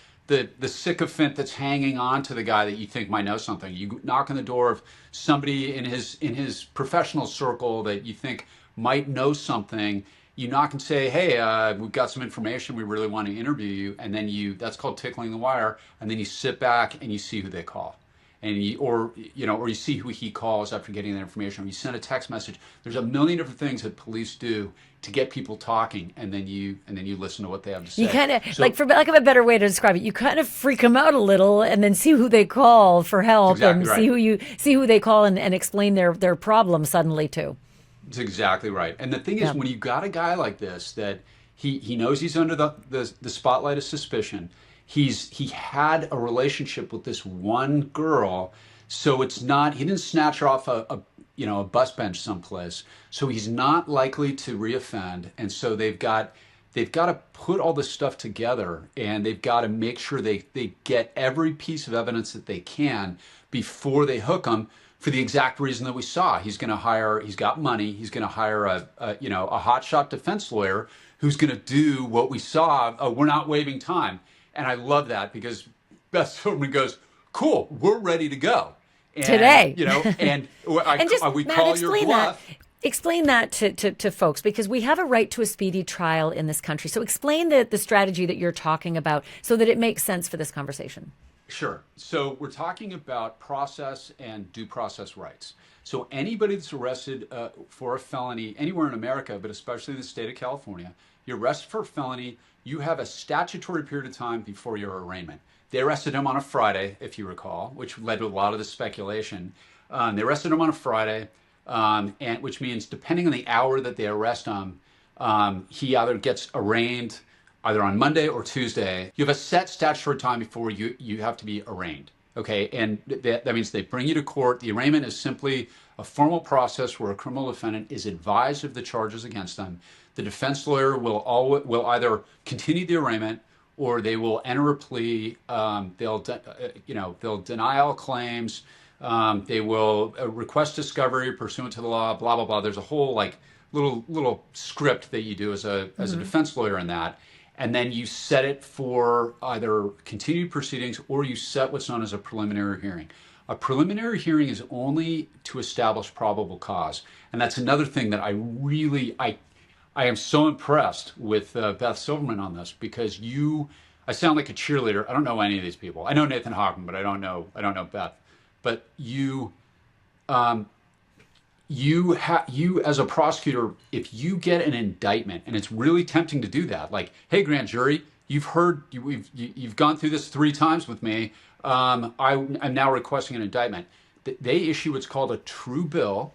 sycophant that's hanging on to the guy that you think might know something. You knock on the door of somebody in his professional circle that you think might know something. You knock and say, hey, we've got some information. We really want to interview you. And then that's called tickling the wire. And then you sit back and you see who they call. And or you see who he calls after getting that information, or you send a text message. There's a million different things that police do to get people talking, and then you listen to what they have to say. You kind of for lack of a better way to describe it, you kind of freak them out a little, and then see who they call for help, exactly, and right. see who they call and explain their problem suddenly to. That's exactly right. And the thing is, when you got a guy like this that he knows he's under the spotlight of suspicion. He had a relationship with this one girl, so it's not, he didn't snatch her off a bus bench someplace, so he's not likely to reoffend. And so they've got to put all this stuff together, and they've got to make sure they get every piece of evidence that they can before they hook him, for the exact reason that we saw. He's got money, he's going to hire a hotshot defense lawyer who's going to do what we saw. We're not wasting time. And I love that because Beth Silverman goes, cool, we're ready to go. And, today. And we Matt, call your bluff. Explain that to folks, because we have a right to a speedy trial in this country. So explain the strategy that you're talking about so that it makes sense for this conversation. Sure. So we're talking about process and due process rights. So anybody that's arrested for a felony anywhere in America, but especially in the state of California, you're arrested for a felony, you have a statutory period of time before your arraignment. They arrested him on a Friday, if you recall, which led to a lot of the speculation. They arrested him on a Friday, and which means depending on the hour that they arrest him, he either gets arraigned either on Monday or Tuesday. You have a set statutory time before you have to be arraigned. Okay, and that means they bring you to court. The arraignment is simply a formal process where a criminal defendant is advised of the charges against them. The defense lawyer will either continue the arraignment or they will enter a plea. They'll deny all claims. They will request discovery pursuant to the law. Blah blah blah. There's a whole little script that you do as a defense lawyer in that. And then you set it for either continued proceedings or you set what's known as a preliminary hearing. A preliminary hearing is only to establish probable cause. And that's another thing that I am so impressed with Beth Silverman on this, because I sound like a cheerleader. I don't know any of these people. I know Nathan Hockman, but I don't know Beth. But you as a prosecutor, if you get an indictment, and it's really tempting to do that, like, hey, grand jury, you've gone through this 3 times with me. I'm now requesting an indictment. they issue what's called a true bill.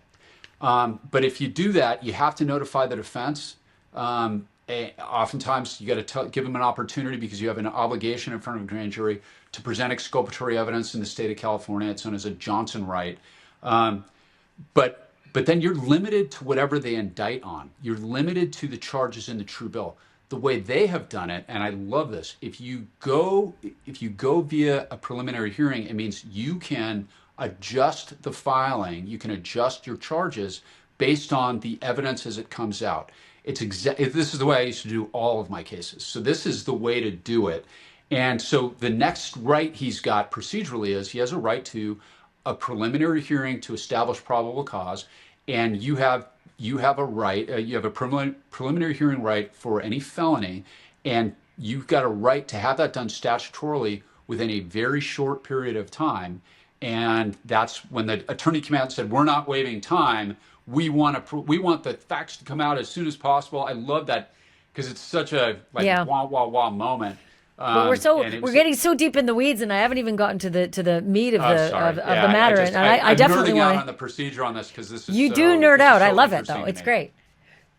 But if you do that, you have to notify the defense. Oftentimes, you got to give them an opportunity because you have an obligation in front of a grand jury to present exculpatory evidence in the state of California. It's known as a Johnson right. But then you're limited to whatever they indict on. You're limited to the charges in the true bill. The way they have done it, and I love this, if you go via a preliminary hearing, it means you can adjust the filing, you can adjust your charges based on the evidence as it comes out. This is the way I used to do all of my cases. So this is the way to do it. And so the next right he's got procedurally is he has a right to a preliminary hearing to establish probable cause, and you have a right, you have a preliminary hearing right for any felony, and you've got a right to have that done statutorily within a very short period of time. And that's when the attorney came out and said, we're not waiving time. We want the facts to come out as soon as possible. I love that because it's such a wah, wah, wah moment. But we're getting so deep in the weeds, and I haven't even gotten to the meat of the matter. I definitely want on the procedure on this because this is you do nerd out. I love it though; it's great.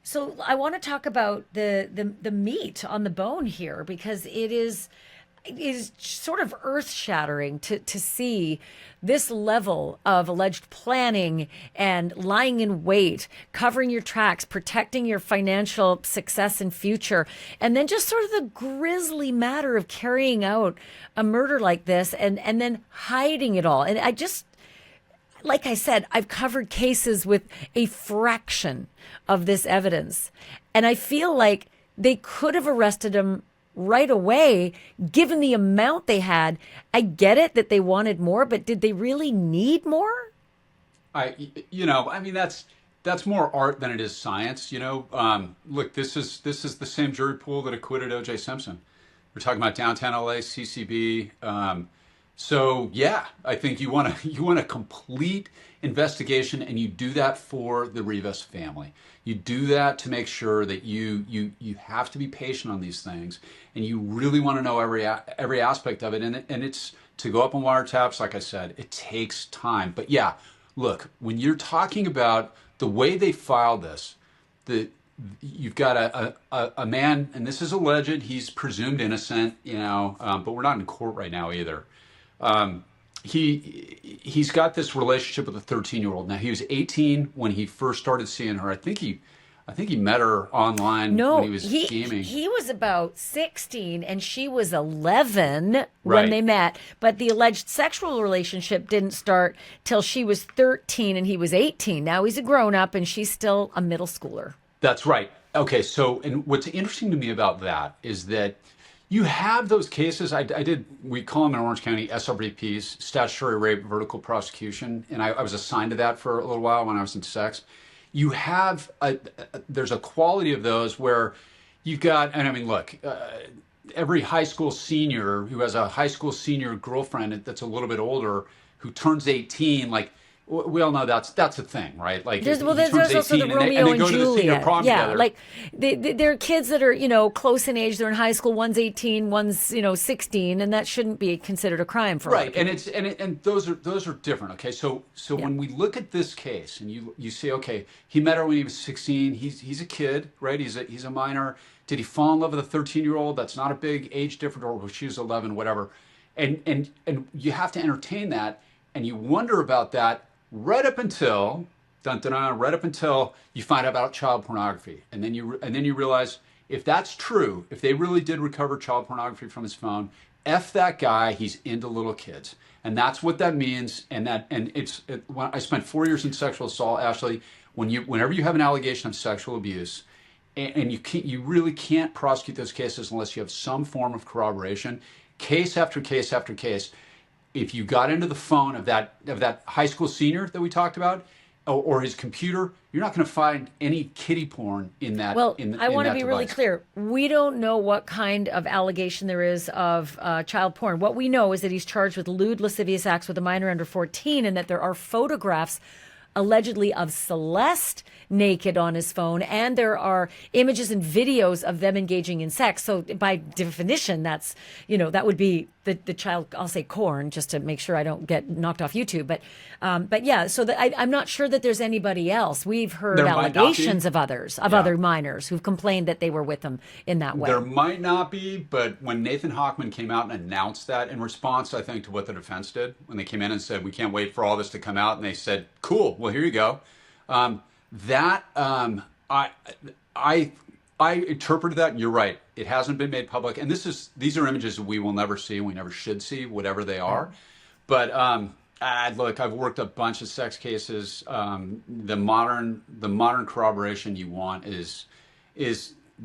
So I want to talk about the meat on the bone here because it is sort of earth-shattering to see this level of alleged planning and lying in wait, covering your tracks, protecting your financial success and future, and then just sort of the grisly matter of carrying out a murder like this and then hiding it all. And I just, like I said, I've covered cases with a fraction of this evidence, and I feel like they could have arrested him right away, given the amount they had. I get it that they wanted more, but did they really need more? I mean, that's more art than it is science. Look, this is the same jury pool that acquitted O.J. Simpson. We're talking about downtown LA, CCB. So yeah, I think you want a complete investigation, and you do that for the Rivas family. You do that to make sure that you have to be patient on these things, and you really want to know every aspect of it. And it's to go up on wiretaps, like I said, it takes time. But yeah, look, when you're talking about the way they filed this, you've got a man, and this is alleged, he's presumed innocent, but we're not in court right now either. He's got this relationship with a 13-year-old. Now, he was 18 when he first started seeing her. I think he met her online when he was gaming. He was about 16 and she was 11 when they met. But the alleged sexual relationship didn't start till she was 13 and he was 18. Now he's a grown-up and she's still a middle schooler. That's right. Okay, so and what's interesting to me about that is that you have those cases. We call them in Orange County SRVPs, statutory rape vertical prosecution, and I was assigned to that for a little while when I was in sex. You have there's a quality of those where you've got, and I mean, look, every high school senior who has a high school senior girlfriend that's a little bit older who turns 18, like, we all know that's a thing, right? Like, there's also the Romeo and Juliet. Together. Like they're kids that are close in age. They're in high school. One's 18, one's 16, and that shouldn't be considered a crime for right. And those are different. Okay, so when we look at this case and you say, okay, he met her when he was 16. He's a kid, right? He's a minor. Did he fall in love with a 13-year-old? That's not a big age difference, or she was 11, whatever. And you have to entertain that, and you wonder about that. Right up until you find out about child pornography, and then you realize if that's true, if they really did recover child pornography from his phone, F that guy, he's into little kids, and that's what that means. I spent 4 years in sexual assault, Ashleigh. Whenever you have an allegation of sexual abuse, and you really can't prosecute those cases unless you have some form of corroboration, case after case after case. If you got into the phone of that high school senior that we talked about, or his computer, you're not going to find any kiddie porn in that. Well, I want to be really clear. We don't know what kind of allegation there is of child porn. What we know is that he's charged with lewd, lascivious acts with a minor under 14, and that there are photographs allegedly of Celeste naked on his phone, and there are images and videos of them engaging in sex. So by definition, that's that would be the child, I'll say corn just to make sure I don't get knocked off YouTube. But yeah, so I'm not sure that there's anybody else. We've heard There might not be. allegations of other minors who've complained that they were with them in that way. There might not be, but when Nathan Hochman came out and announced that in response, I think, to what the defense did, when they came in and said, we can't wait for all this to come out, and they said, cool, well, here you go. I interpreted that, and you're right. It hasn't been made public, and these are images that we will never see, and we never should see, whatever they are. But look, I've worked a bunch of sex cases. The modern corroboration you want is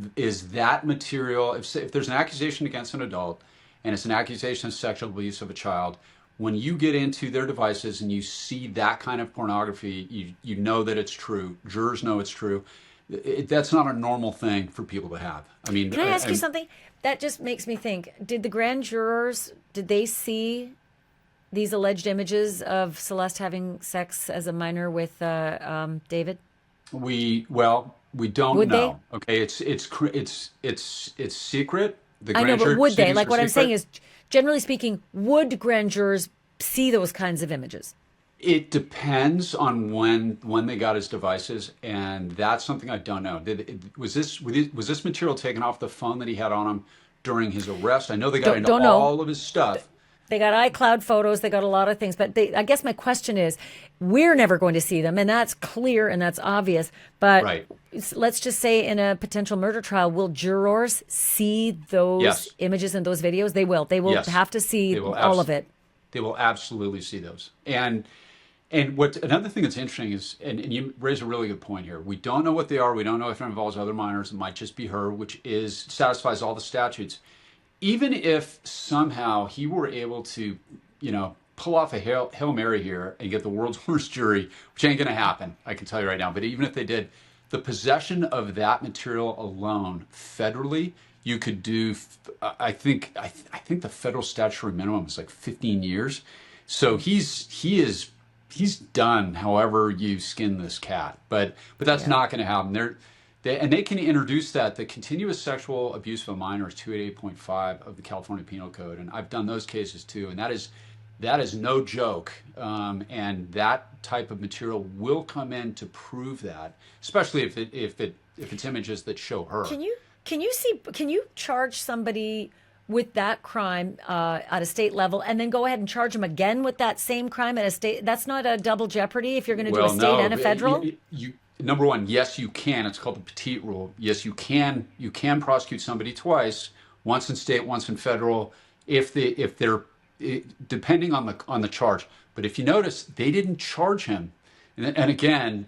that material. If there's an accusation against an adult, and it's an accusation of sexual abuse of a child, when you get into their devices and you see that kind of pornography, you know that it's true. Jurors know it's true. That's not a normal thing for people to have. I mean, can I ask you something? That just makes me think. Did the grand jurors, did they see these alleged images of Celeste having sex as a minor with David? We don't Would know. they? Okay, it's secret. The I know, grand but jury would they? proceedings Like are what I'm secret. saying is, generally speaking, would grand jurors see those kinds of images? It depends on when they got his devices, and that's something I don't know. Was this material taken off the phone that he had on him during his arrest? I know they got into don't know. all of his stuff. They got iCloud photos, they got a lot of things, but I guess my question is, we're never going to see them, and that's clear and that's obvious. But Right. let's just say in a potential murder trial, will jurors see those Yes. images and those videos? They will. They will Yes. have to see They will all of it. They will absolutely see those. And what another thing that's interesting is, and you raise a really good point here. We don't know what they are. We don't know if it involves other minors. It might just be her, which satisfies all the statutes. Even if somehow he were able to, pull off a Hail Mary here and get the world's worst jury, which ain't going to happen, I can tell you right now. But even if they did, the possession of that material alone, federally, you could do. I think the federal statutory minimum is like 15 years. So he's done. However you skin this cat, but that's not going to happen. They can introduce the continuous sexual abuse of a minor is 288.5 of the California Penal Code, and I've done those cases too, and that is no joke. And that type of material will come in to prove that, especially if it's images that show her. Can you charge somebody with that crime at a state level, and then go ahead and charge them again with that same crime at a state? That's not a double jeopardy if you're going to do a state and a federal? Number one, yes, you can. It's called the Petite Rule. Yes, you can prosecute somebody twice, once in state, once in federal, if they're depending on the charge. But if you notice, they didn't charge him. And again,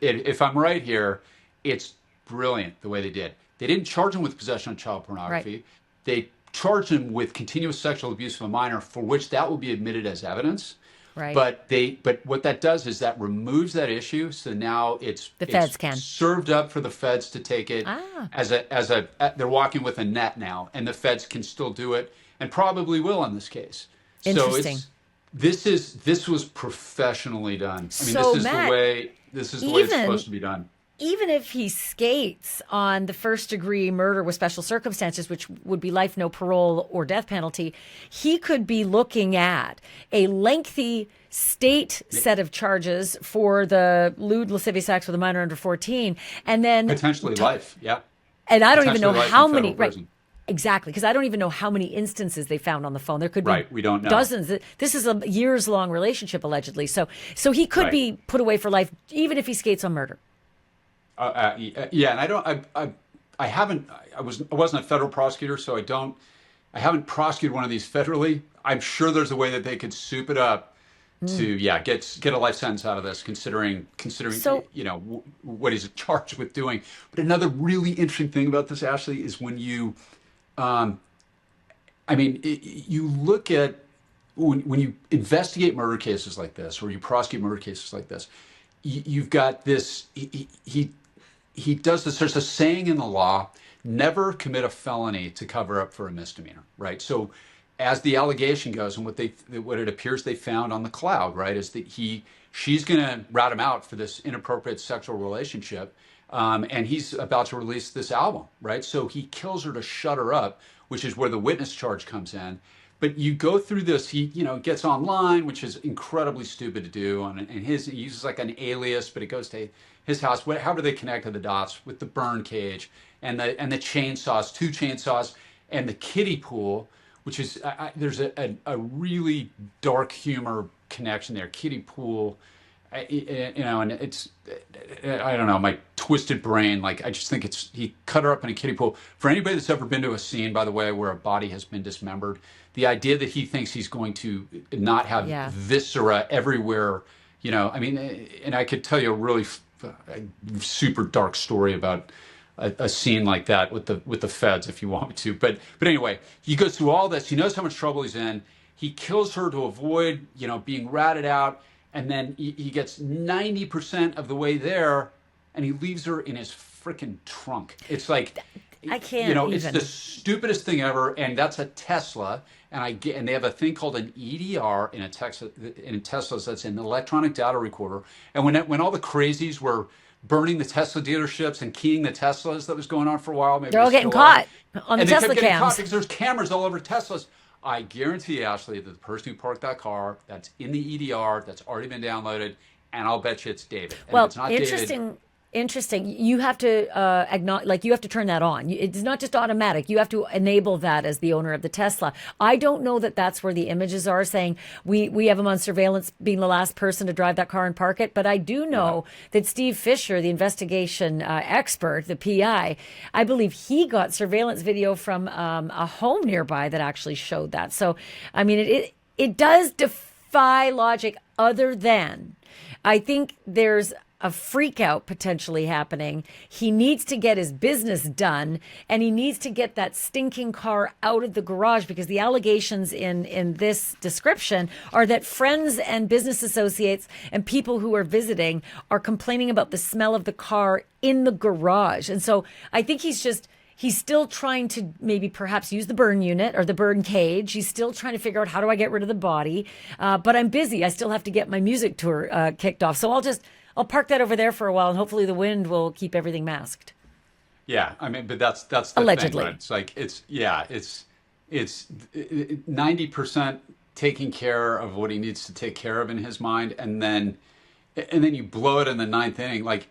if I'm right here, it's brilliant the way they did. They didn't charge him with possession of child pornography. Right. They charged him with continuous sexual abuse of a minor, for which that will be admitted as evidence. Right. But what that does is that removes that issue. So now it's feds can served up for the feds to take it they're walking with a net now, and the feds can still do it, and probably will in this case. Interesting. So this was professionally done. I mean, So, this is Matt, the way it's supposed to be done. Even if he skates on the first-degree murder with special circumstances, which would be life, no parole, or death penalty, he could be looking at a lengthy state set of charges for the lewd lascivious acts with a minor under 14, and then Potentially life, yeah. And I don't even know Potentially life how in many. federal Right. prison. Exactly, because I don't even know how many instances they found on the phone. There could be Right, we don't know. dozens. This is a years-long relationship, allegedly. So he could Right. be put away for life, even if he skates on murder. Yeah, and I wasn't a federal prosecutor, so I haven't prosecuted one of these federally. I'm sure there's a way that they could soup it up to get a life sentence out of this, considering So- what he's charged with doing. But another really interesting thing about this, Ashleigh, is when you, you look at when you investigate murder cases like this, or you prosecute murder cases like this, you've got this. He does this. There's a saying in the law: never commit a felony to cover up for a misdemeanor. Right. So, as the allegation goes, and what it appears they found on the cloud, right, is that she's going to rat him out for this inappropriate sexual relationship, and he's about to release this album, right? So he kills her to shut her up, which is where the witness charge comes in. but you go through this. He, gets online, which is incredibly stupid to do. And he uses like an alias, but it goes to his house. How do they connect to the dots with the burn cage and the chainsaws, 2 chainsaws, and the kiddie pool, which is there's a really dark humor connection there. Kiddie pool. And it's, I don't know, my twisted brain, like, I just think he cut her up in a kiddie pool. For anybody that's ever been to a scene, by the way, where a body has been dismembered, the idea that he thinks he's going to not have viscera everywhere, and I could tell you a really super dark story about a scene like that with the feds, if you want me to. But anyway, he goes through all this. He knows how much trouble he's in. He kills her to avoid, being ratted out. And then he gets 90% of the way there, and he leaves her in his freaking trunk. It's like, I can't it's the stupidest thing ever. And that's a Tesla, and they have a thing called an EDR in Teslas. That's an electronic data recorder. And when all the crazies were burning the Tesla dealerships and keying the Teslas, that was going on for a while. Maybe they're all getting caught on the Tesla cams. And they kept getting caught because there's cameras all over Teslas. I guarantee, Ashleigh, that the person who parked that car, that's in the EDR, that's already been downloaded, and I'll bet you it's David. And well, if it's not interesting. You have to acknowledge, you have to turn that on. It's not just automatic. You have to enable that as the owner of the Tesla. I don't know that that's where the images are saying we have him on surveillance, being the last person to drive that car and park it. But I do know that Steve Fisher, the investigation expert, the PI, I believe he got surveillance video from a home nearby that actually showed that. So, I mean, it does defy logic, other than I think there's a freak out potentially happening. He needs to get his business done, and he needs to get that stinking car out of the garage, because the allegations in this description are that friends and business associates and people who are visiting are complaining about the smell of the car in the garage. And so I think he's still trying to maybe perhaps use the burn unit or the burn cage. He's still trying to figure out, how do I get rid of the body? But I'm busy. I still have to get my music tour kicked off. So I'll park that over there for a while, and hopefully the wind will keep everything masked. Yeah, I mean, but that's the allegedly thing, right? It's like it's 90% taking care of what he needs to take care of in his mind, and then you blow it in the 9th inning. Like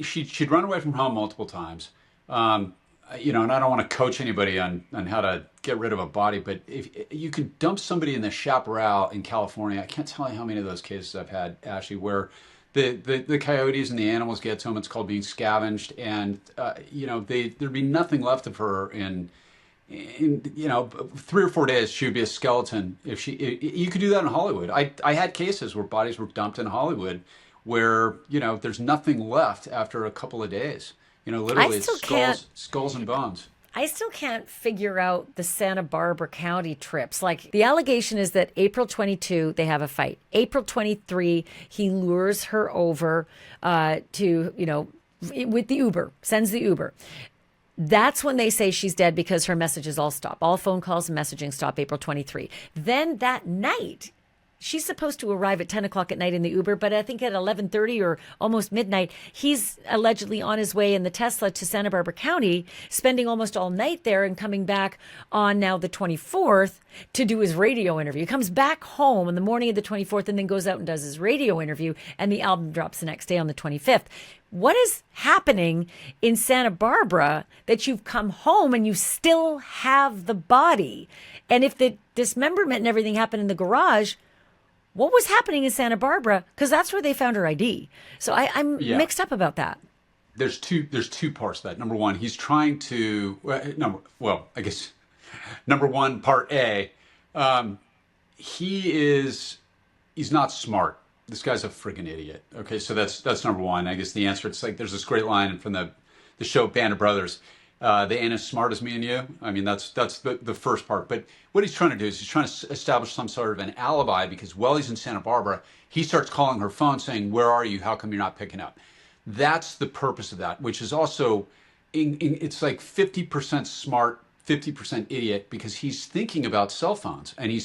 she'd run away from home multiple times. And I don't want to coach anybody on how to get rid of a body, but if you can dump somebody in the chaparral in California, I can't tell you how many of those cases I've had, Ashley, where the coyotes and the animals get to them. It's called being scavenged, and there'd be nothing left of her in 3 or 4 days. She would be a skeleton. You could do that in Hollywood. I had cases where bodies were dumped in Hollywood where there's nothing left after a couple of days. Literally it's skulls and bones. I still can't figure out the Santa Barbara County trips. Like, the allegation is that April 22, they have a fight. April 23, he lures her over to, with the Uber, sends the Uber. That's when they say she's dead, because her messages all stop. All phone calls and messaging stop April 23. Then that night, she's supposed to arrive at 10 o'clock at night in the Uber, but I think at 11:30 or almost midnight, he's allegedly on his way in the Tesla to Santa Barbara County, spending almost all night there and coming back on now the 24th to do his radio interview. He comes back home in the morning of the 24th and then goes out and does his radio interview, and the album drops the next day on the 25th. What is happening in Santa Barbara that you've come home and you still have the body? And if the dismemberment and everything happened in the garage, what was happening in Santa Barbara? Because that's where they found her ID. So I'm mixed up about that. There's two parts to that. Number one, he's trying to number one, part A, he's not smart. This guy's a friggin' idiot. Okay, so that's number one. I guess the answer, it's like there's this great line from the show Band of Brothers. They ain't as smart as me and you. I mean, that's the first part. But what he's trying to do is he's trying to establish some sort of an alibi, because while he's in Santa Barbara, he starts calling her phone saying, "Where are you? How come you're not picking up?" That's the purpose of that, which is also, it's like 50% smart, 50% idiot, because he's thinking about cell phones, and he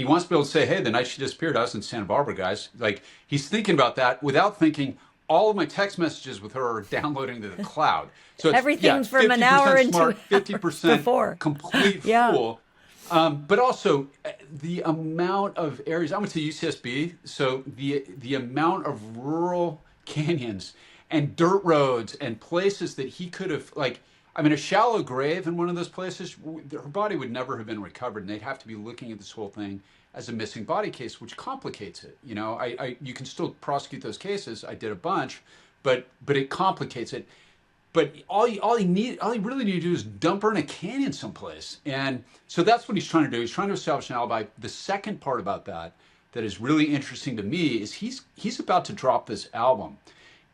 wants to be able to say, "Hey, the night she disappeared, I was in Santa Barbara, guys." Like, he's thinking about that without thinking, all of my text messages with her are downloading to the cloud. So it's, everything's from an hour into 50% before. Complete fool. But also the amount of areas. I went to UCSB, so the amount of rural canyons and dirt roads and places that he could have, like, I mean, a shallow grave in one of those places, her body would never have been recovered, and they'd have to be looking at this whole thing as a missing body case, which complicates it. You know, you can still prosecute those cases. I did a bunch, but it complicates it. But all he really need to do is dump her in a canyon someplace. And so that's what he's trying to do. He's trying to establish an alibi. The second part about that is really interesting to me is he's about to drop this album.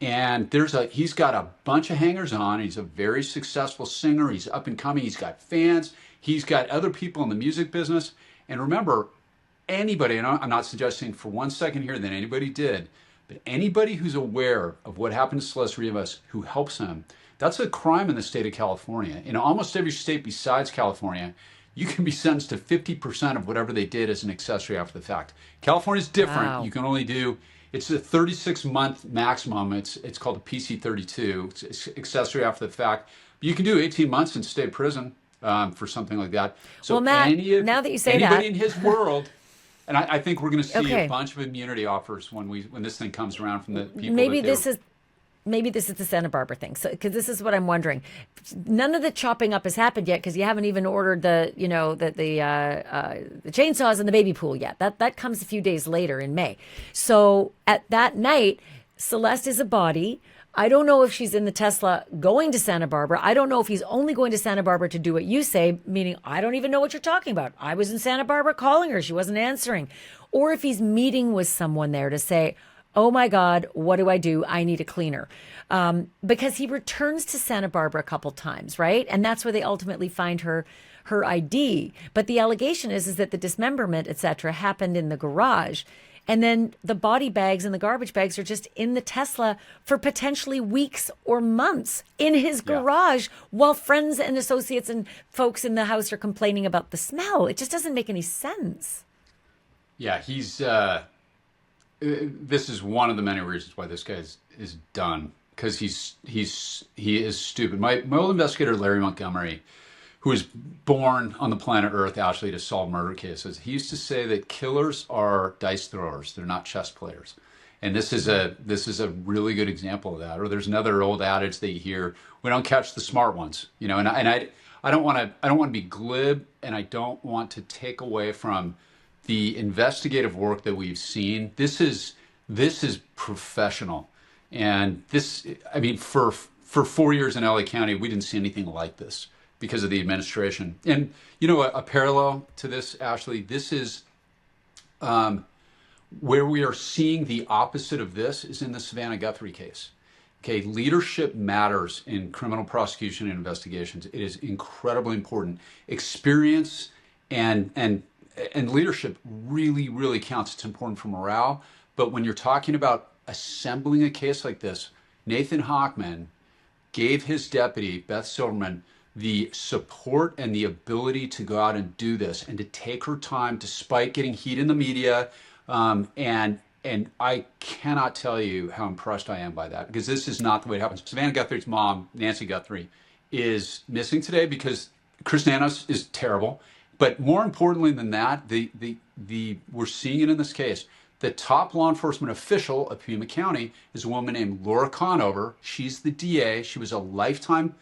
And he's got a bunch of hangers on. He's a very successful singer. He's up and coming. He's got fans. He's got other people in the music business. And remember, anybody, and I'm not suggesting for 1 second here that anybody did, but anybody who's aware of what happened to Celeste Rivas, who helps him, that's a crime in the state of California. In almost every state besides California, you can be sentenced to 50% of whatever they did as an accessory after the fact. California's different. Wow. You can only do, it's a 36-month maximum. It's called a PC-32. It's accessory after the fact. You can do 18 months and stay in prison for something like that. So well, Matt, now that you say anybody that, in his world, and I think we're going to see Okay. a bunch of immunity offers when this thing comes around from the people. maybe this is the Santa Barbara thing. So, because this is what I'm wondering. None of the chopping up has happened yet because you haven't even ordered the chainsaws in the baby pool yet. That comes a few days later in May. So at that night, Celeste is a body. I don't know if she's in the Tesla going to Santa Barbara. I don't know if he's only going to Santa Barbara to do what you say, meaning I don't even know what you're talking about. I was in Santa Barbara calling her. She wasn't answering. Or if he's meeting with someone there to say, oh my God, what do? I need a cleaner. Because he returns to Santa Barbara a couple times, right? And that's where they ultimately find her ID. But the allegation is that the dismemberment, et cetera, happened in the garage. And then the body bags and the garbage bags are just in the Tesla for potentially weeks or months in his garage while friends and associates and folks in the house are complaining about the smell. It just doesn't make any sense. Yeah, he's... this is one of the many reasons why this guy is done, because he is stupid. My old investigator, Larry Montgomery, who was born on the planet Earth, Ashleigh, to solve murder cases, he used to say that killers are dice throwers; they're not chess players. And this is a really good example of that. Or there's another old adage that you hear: we don't catch the smart ones, you know. And I don't want to be glib, and I don't want to take away from the investigative work that we've seen. This is professional, and this, I mean, for 4 years in LA County, we didn't see anything like this because of the administration. And you know, a parallel to this, Ashleigh, this is where we are seeing the opposite of this is in the Savannah Guthrie case. Okay, leadership matters in criminal prosecution and investigations. It is incredibly important. Experience and leadership really, really counts. It's important for morale. But when you're talking about assembling a case like this, Nathan Hochman gave his deputy, Beth Silverman, the support and the ability to go out and do this and to take her time despite getting heat in the media. And I cannot tell you how impressed I am by that, because this is not the way it happens. Savannah Guthrie's mom, Nancy Guthrie, is missing today because Chris Nanos is terrible. But more importantly than that, we're seeing it in this case. The top law enforcement official of Pima County is a woman named Laura Conover. She's the DA. She was a lifetime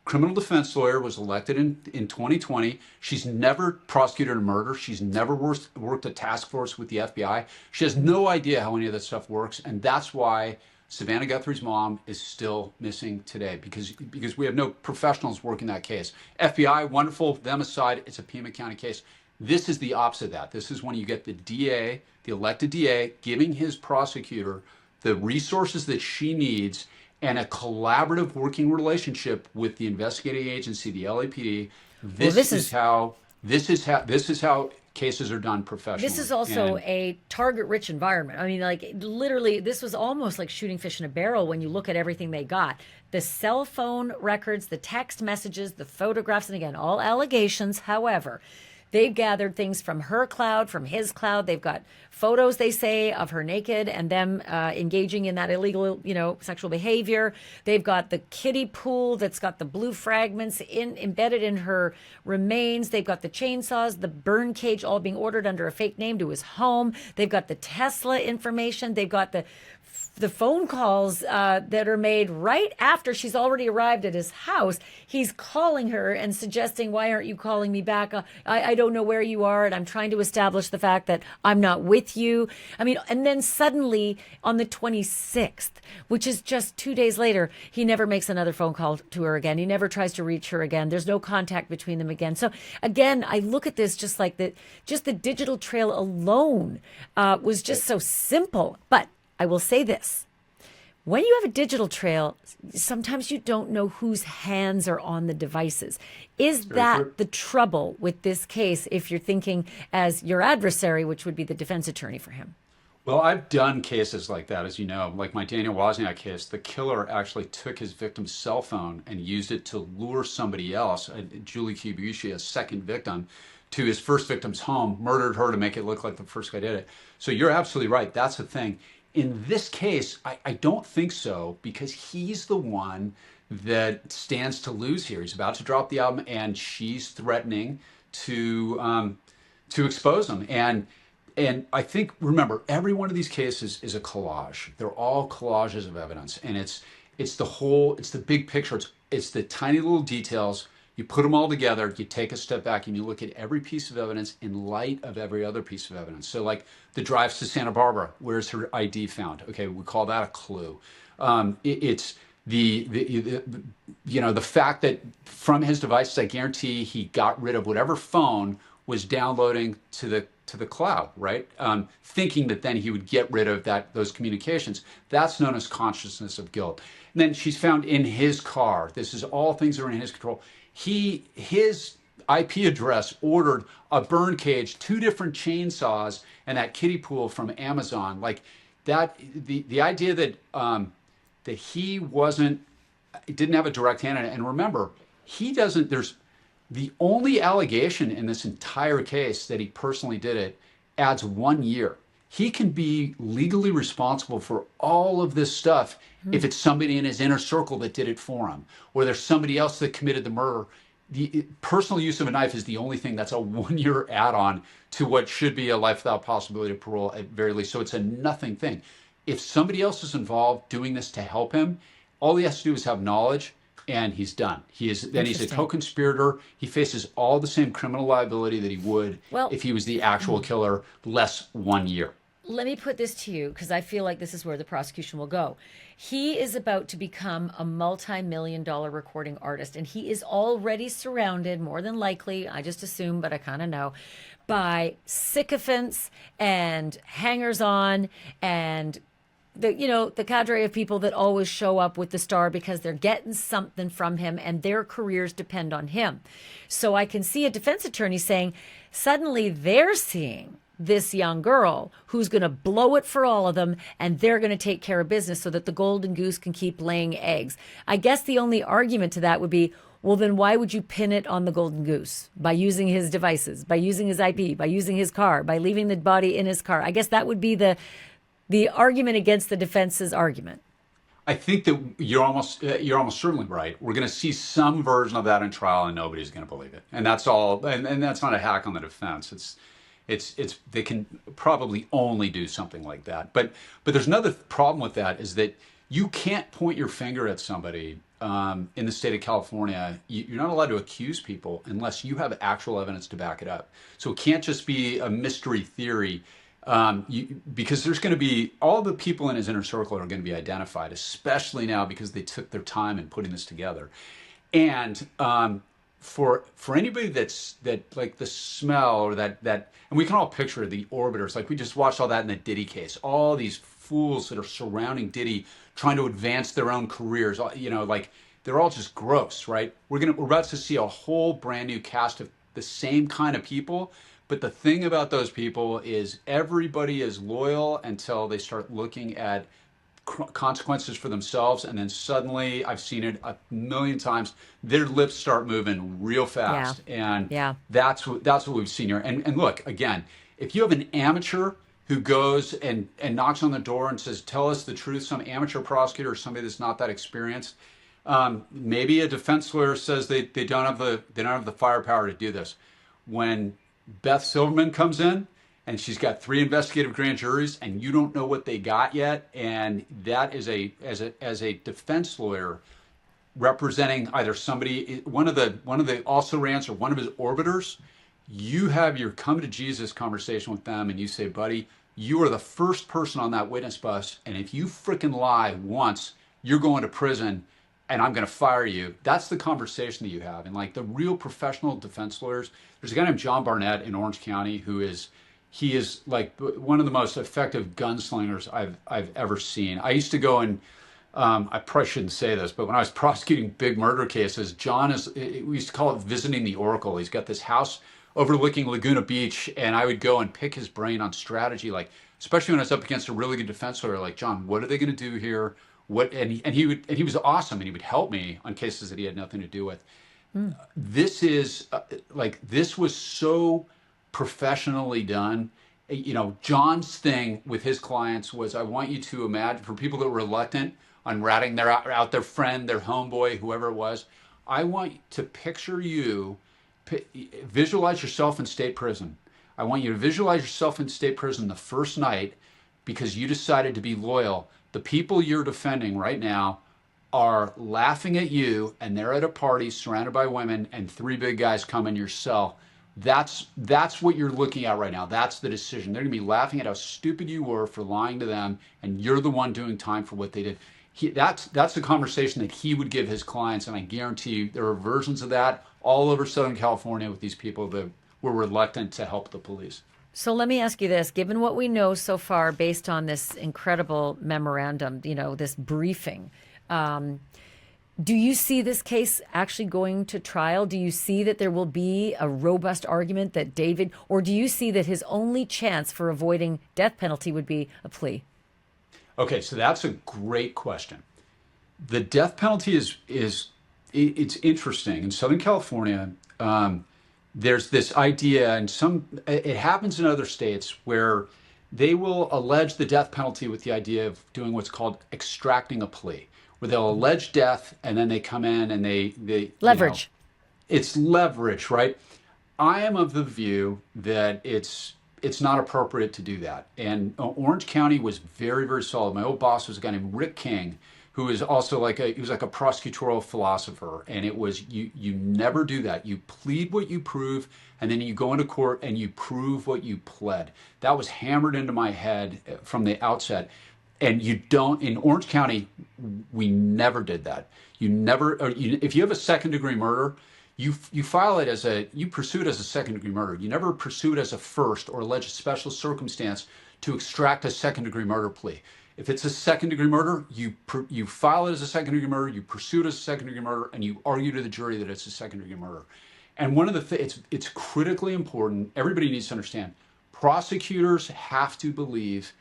criminal defense lawyer, was elected in 2020. She's never prosecuted a murder. She's never worked a task force with the FBI. She has no idea how any of that stuff works. And that's why Savannah Guthrie's mom is still missing today, because we have no professionals working that case. FBI, wonderful, them aside, it's a Pima County case. This is the opposite of that. This is when you get the DA, the elected DA, giving his prosecutor the resources that she needs and a collaborative working relationship with the investigating agency, the LAPD. This is how cases are done professionally. This is also a target-rich environment. I mean, like, literally, this was almost like shooting fish in a barrel when you look at everything they got. The cell phone records, the text messages, the photographs, and again, all allegations. However, They've gathered things from her cloud, from his cloud. They've got photos, they say, of her naked and them engaging in that illegal, sexual behavior. They've got the kiddie pool that's got the blue fragments embedded in her remains. They've got the chainsaws, the burn cage, all being ordered under a fake name to his home. They've got the Tesla information. They've got the phone calls that are made right after she's already arrived at his house. He's calling her and suggesting, why aren't you calling me back? I don't know where you are, and I'm trying to establish the fact that I'm not with you. I mean, and then suddenly on the 26th, which is just 2 days later, he never makes another phone call to her again. He never tries to reach her again. There's no contact between them again. So again, I look at this just like just the digital trail alone was just so simple. But I will say this. When you have a digital trail, sometimes you don't know whose hands are on the devices. Is that the trouble with this case if you're thinking as your adversary, which would be the defense attorney for him? Well, I've done cases like that, as you know, like my Daniel Wozniak case. The killer actually took his victim's cell phone and used it to lure somebody else, Julie Kibushi, a second victim, to his first victim's home, murdered her to make it look like the first guy did it. So you're absolutely right. That's the thing. In this case, I don't think so, because he's the one that stands to lose here. He's about to drop the album, and she's threatening to expose him. And I think, remember, every one of these cases is a collage. They're all collages of evidence, and it's the big picture. It's the tiny little details. You put them all together, you take a step back, and you look at every piece of evidence in light of every other piece of evidence. So like the drives to Santa Barbara, where's her ID found? Okay, we call that a clue. It's the fact that from his devices, I guarantee he got rid of whatever phone was downloading to the cloud, right? Thinking that then he would get rid of those communications. That's known as consciousness of guilt. And then she's found in his car. This is all things that are in his control. His IP address ordered a burn cage, 2 different chainsaws, and that kiddie pool from Amazon. Like that, the idea that that he didn't have a direct hand in it. And remember, there's the only allegation in this entire case that he personally did it adds 1 year. He can be legally responsible for all of this stuff if it's somebody in his inner circle that did it for him, or there's somebody else that committed the murder. The personal use of a knife is the only thing that's a 1 year add-on to what should be a life without possibility of parole at very least. So it's a nothing thing. If somebody else is involved doing this to help him, all he has to do is have knowledge, and he's done. Then he's a co-conspirator. He faces all the same criminal liability that he would if he was the actual killer, less 1 year. Let me put this to you, because I feel like this is where the prosecution will go. He is about to become a multi-million-dollar recording artist, and he is already surrounded, more than likely, I just assume, but I kind of know, by sycophants and hangers-on and the cadre of people that always show up with the star because they're getting something from him and their careers depend on him. So I can see a defense attorney saying, suddenly they're seeing this young girl who's going to blow it for all of them, and they're going to take care of business so that the golden goose can keep laying eggs. I guess the only argument to that would be, well, then why would you pin it on the golden goose? By using his devices, by using his IP, by using his car, by leaving the body in his car. I guess that would be the argument against the defense's argument. I think that you're almost certainly right. We're going to see some version of that in trial, and nobody's going to believe it. And that's all. And that's not a hack on the defense. It's they can probably only do something like that. But there's another problem with that, is that you can't point your finger at somebody in the state of California. You're not allowed to accuse people unless you have actual evidence to back it up. So it can't just be a mystery theory. Because there's going to be, all the people in his inner circle are going to be identified, especially now because they took their time in putting this together. And for anybody that like the smell or that, and we can all picture the orbiters, like we just watched all that in the Diddy case, all these fools that are surrounding Diddy trying to advance their own careers, like they're all just gross, right? We're about to see a whole brand new cast of the same kind of people. But the thing about those people is everybody is loyal until they start looking at consequences for themselves, and then suddenly, I've seen it a million times, their lips start moving real fast. And that's what we've seen here. And look, again, if you have an amateur who goes and knocks on the door and says, tell us the truth, some amateur prosecutor or somebody that's not that experienced, maybe a defense lawyer says they don't have the firepower to do this. When Beth Silverman comes in and she's got 3 investigative grand juries and you don't know what they got yet, and that is as a defense lawyer representing either somebody, one of the also rans or one of his orbiters, you have your come to Jesus conversation with them and you say, buddy, you are the first person on that witness bus, and if you freaking lie once, you're going to prison and I'm going to fire you. That's the conversation that you have. And like the real professional defense lawyers, there's a guy named John Barnett in Orange County he is like one of the most effective gunslingers I've ever seen. I used to go and I probably shouldn't say this, but when I was prosecuting big murder cases, we used to call it visiting the Oracle. He's got this house overlooking Laguna Beach, and I would go and pick his brain on strategy, like especially when I was up against a really good defense lawyer. Like, John, what are they going to do here? He was awesome, and he would help me on cases that he had nothing to do with. This was so professionally done. John's thing with his clients was, I want you to imagine, for people that were reluctant on ratting out their friend, their homeboy, whoever it was, I want to picture you, visualize yourself in state prison. I want you to visualize yourself in state prison the first night because you decided to be loyal. The people you're defending right now are laughing at you, and they're at a party surrounded by women, and 3 big guys come in your cell. That's what you're looking at right now. That's the decision. They're going to be laughing at how stupid you were for lying to them, and you're the one doing time for what they did. That's the conversation that he would give his clients, and I guarantee you there are versions of that all over Southern California with these people that were reluctant to help the police. So let me ask you this, given what we know so far based on this incredible memorandum, this briefing, do you see this case actually going to trial? Do you see that there will be a robust argument that David, or do you see that his only chance for avoiding death penalty would be a plea? Okay, so that's a great question. The death penalty it's interesting. In Southern California, there's this idea, and it happens in other states where they will allege the death penalty with the idea of doing what's called extracting a plea, where they'll allege death and then they come in and they leverage. It's leverage, right? I am of the view that it's not appropriate to do that. And Orange County was very, very solid. My old boss was a guy named Rick King, who is also he was like a prosecutorial philosopher. And it was, you never do that. You plead what you prove, and then you go into court and you prove what you pled. That was hammered into my head from the outset. And in Orange County, we never did that. If you have a second degree murder, you file it you pursue it as a second degree murder. You never pursue it as a first or allege a special circumstance to extract a second degree murder plea. If it's a second degree murder, you file it as a second degree murder, you pursue it as a second degree murder, and you argue to the jury that it's a second degree murder. And one of the things, it's critically important, everybody needs to understand, prosecutors have to believe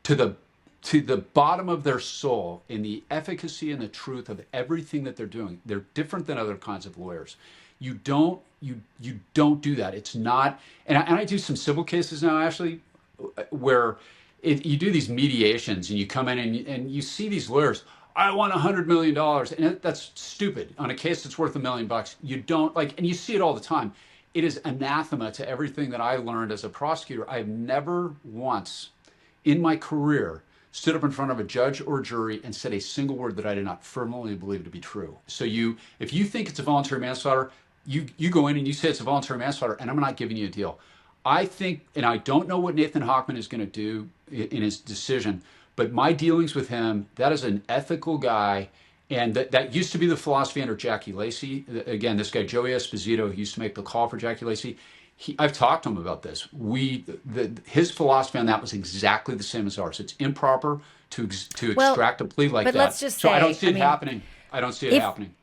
to the bottom of their soul in the efficacy and the truth of everything that they're doing. They're different than other kinds of lawyers. You don't do that. It's not, and I do some civil cases now, Ashleigh, where you do these mediations and you come in and you see these lawyers, I want $100 million. And that's stupid. On a case that's worth $1 million, you don't and you see it all the time. It is anathema to everything that I learned as a prosecutor. I've never once in my career stood up in front of a judge or jury and said a single word that I did not firmly believe to be true. So if you think it's a voluntary manslaughter, you go in and you say it's a voluntary manslaughter, and I'm not giving you a deal. I think, and I don't know what Nathan Hochman is going to do in his decision, but my dealings with him, that is an ethical guy, and that used to be the philosophy under Jackie Lacey. Again, this guy, Joey Esposito, who used to make the call for Jackie Lacey, I've talked to him about this. His philosophy on that was exactly the same as ours. It's improper to extract a plea like that. But let's just say, so I don't see it happening. I don't see it happening.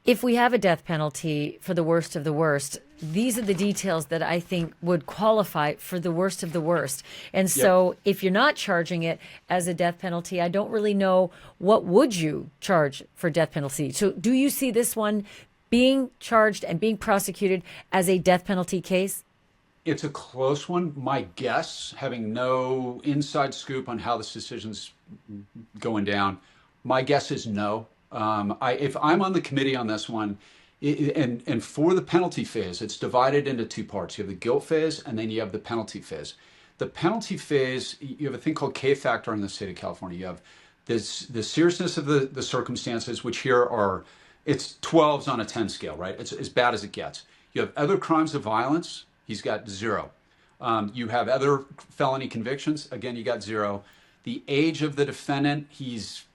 if we have a death penalty for the worst of the worst, these are the details that I think would qualify for the worst of the worst. And so if you're not charging it as a death penalty, I don't really know what would you charge for death penalty. So do you see this one being charged and being prosecuted as a death penalty case? It's a close one. My guess, having no inside scoop on how this decision's going down, my guess is no. If I'm on the committee on this one, and for the penalty phase, it's divided into two parts. You have the guilt phase, and then you have the penalty phase. The penalty phase, you have a thing called K factor in the state of California. You have the seriousness of the circumstances, which here are, it's 12s on a 10 scale, right? It's as bad as it gets. You have other crimes of violence. He's got 0. You have other felony convictions. Again, you got 0. The age of the defendant, he's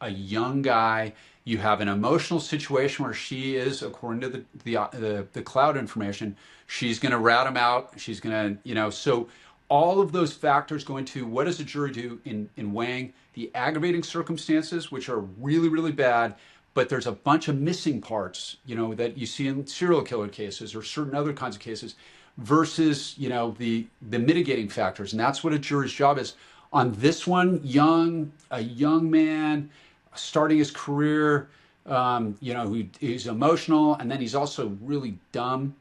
a young guy. You have an emotional situation where she is, according to the cloud information, she's going to rat him out. She's going to, so all of those factors go into what does a jury do in weighing the aggravating circumstances, which are really, really bad, but there's a bunch of missing parts, that you see in serial killer cases or certain other kinds of cases versus, the mitigating factors. And that's what a jury's job is. On this one, a young man starting his career, he's emotional, and then he's also really dumb.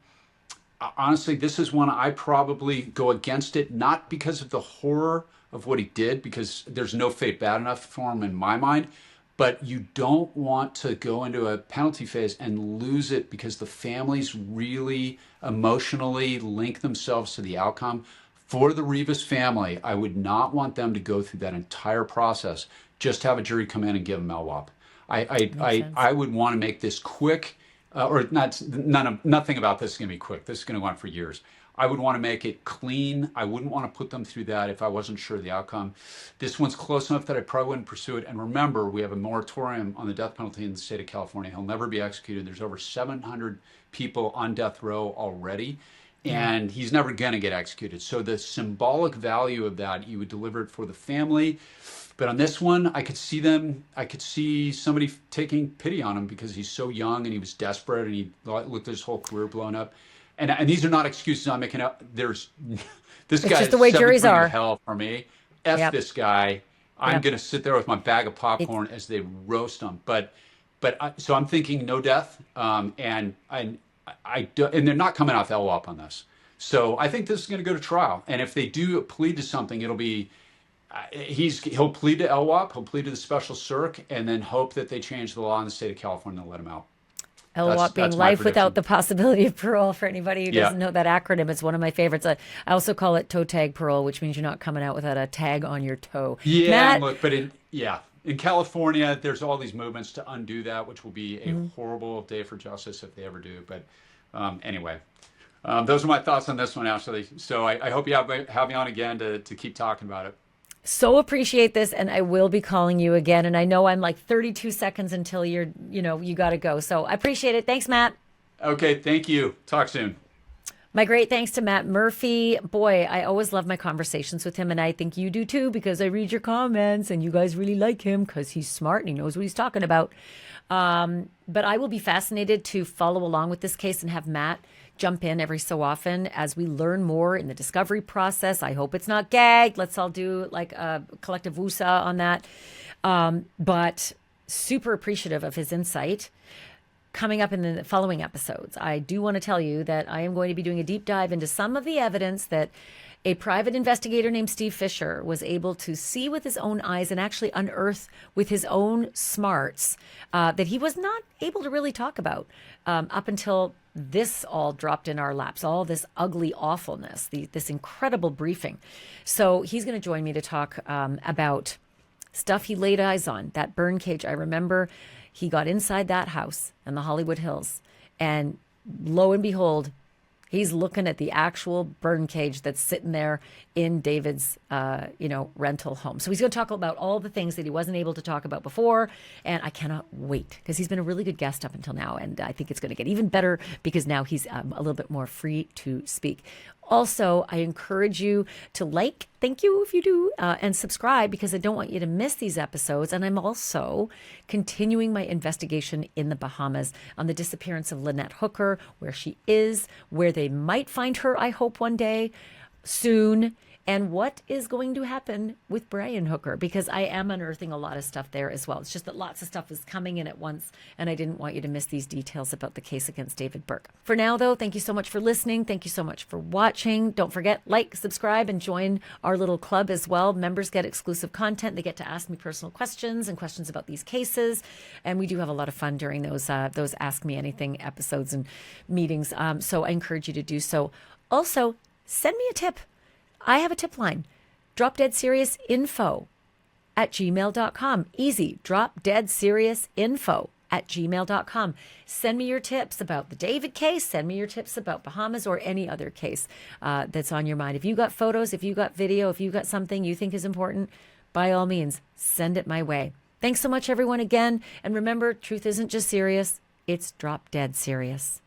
Honestly, this is one I probably go against it, not because of the horror of what he did, because there's no fate bad enough for him in my mind, but you don't want to go into a penalty phase and lose it because the families really emotionally link themselves to the outcome. For the Rivas family, I would not want them to go through that entire process. Just have a jury come in and give them LWOP. I would want to make this quick, or nothing about this is going to be quick. This is going to go on for years. I would want to make it clean. I wouldn't want to put them through that if I wasn't sure of the outcome. This one's close enough that I probably wouldn't pursue it. And remember, we have a moratorium on the death penalty in the state of California. He'll never be executed. There's over 700 people on death row already. And he's never going to get executed. So the symbolic value of that, you would deliver it for the family. But on this one, I could see somebody taking pity on him because he's so young and he was desperate and he looked at his whole career blown up. And these are not excuses I'm making up. This guy just the way juries are. Hell for me. This guy. I'm going to sit there with my bag of popcorn as they roast him. So I'm thinking no death. And they're not coming off LWOP on this. So I think this is going to go to trial. And if they do plead to something, it'll be, he'll plead to LWOP, he'll plead to the special circ, and then hope that they change the law in the state of California and let him out. LWOP being life without the possibility of parole. For anybody who doesn't know that acronym, it's one of my favorites. I also call it toe tag parole, which means you're not coming out without a tag on your toe. Yeah, Matt, look, but in California, there's all these movements to undo that, which will be a horrible day for justice if they ever do. But anyway, those are my thoughts on this one, Ashleigh. So I hope you have me on again to keep talking about it. So appreciate this, and I will be calling you again. And I know I'm like 32 seconds until you got to go. So I appreciate it. Thanks, Matt. Okay, thank you. Talk soon. My great thanks to Matt Murphy. Boy, I always love my conversations with him, and I think you do too, because I read your comments, and you guys really like him because he's smart and he knows what he's talking about. But I will be fascinated to follow along with this case and have Matt jump in every so often as we learn more in the discovery process. I hope it's not gagged. Let's all do like a collective woosah on that. But super appreciative of his insight. Coming up in the following episodes, I do want to tell you that I am going to be doing a deep dive into some of the evidence that a private investigator named Steve Fisher was able to see with his own eyes and actually unearth with his own smarts that he was not able to really talk about up until this all dropped in our laps, all this ugly awfulness, this incredible briefing. So he's going to join me to talk about stuff he laid eyes on, that burn cage. I remember he got inside that house in the Hollywood Hills, and lo and behold, he's looking at the actual burn cage that's sitting there in David's, rental home. So he's going to talk about all the things that he wasn't able to talk about before. And I cannot wait because he's been a really good guest up until now. And I think it's going to get even better because now he's a little bit more free to speak. Also, I encourage you to like, thank you if you do, and subscribe, because I don't want you to miss these episodes. And I'm also continuing my investigation in the Bahamas on the disappearance of Lynette Hooker, where she is, where they might find her, I hope one day, soon, and what is going to happen with Brian Hooker, because I am unearthing a lot of stuff there as well. It's just that lots of stuff is coming in at once, and I didn't want you to miss these details about the case against David Burke. For now, though, thank you so much for listening. Thank you so much for watching. Don't forget, like, subscribe, and join our little club as well. Members get exclusive content. They get to ask me personal questions and questions about these cases, and we do have a lot of fun during those Ask Me Anything episodes and meetings, so I encourage you to do so. Also, send me a tip. I have a tip line, dropdeadseriousinfo@gmail.com. Easy, dropdeadseriousinfo@gmail.com. Send me your tips about the David case. Send me your tips about Bahamas or any other case that's on your mind. If you got photos, if you got video, if you got something you think is important, by all means, send it my way. Thanks so much, everyone, again. And remember, truth isn't just serious, it's drop dead serious.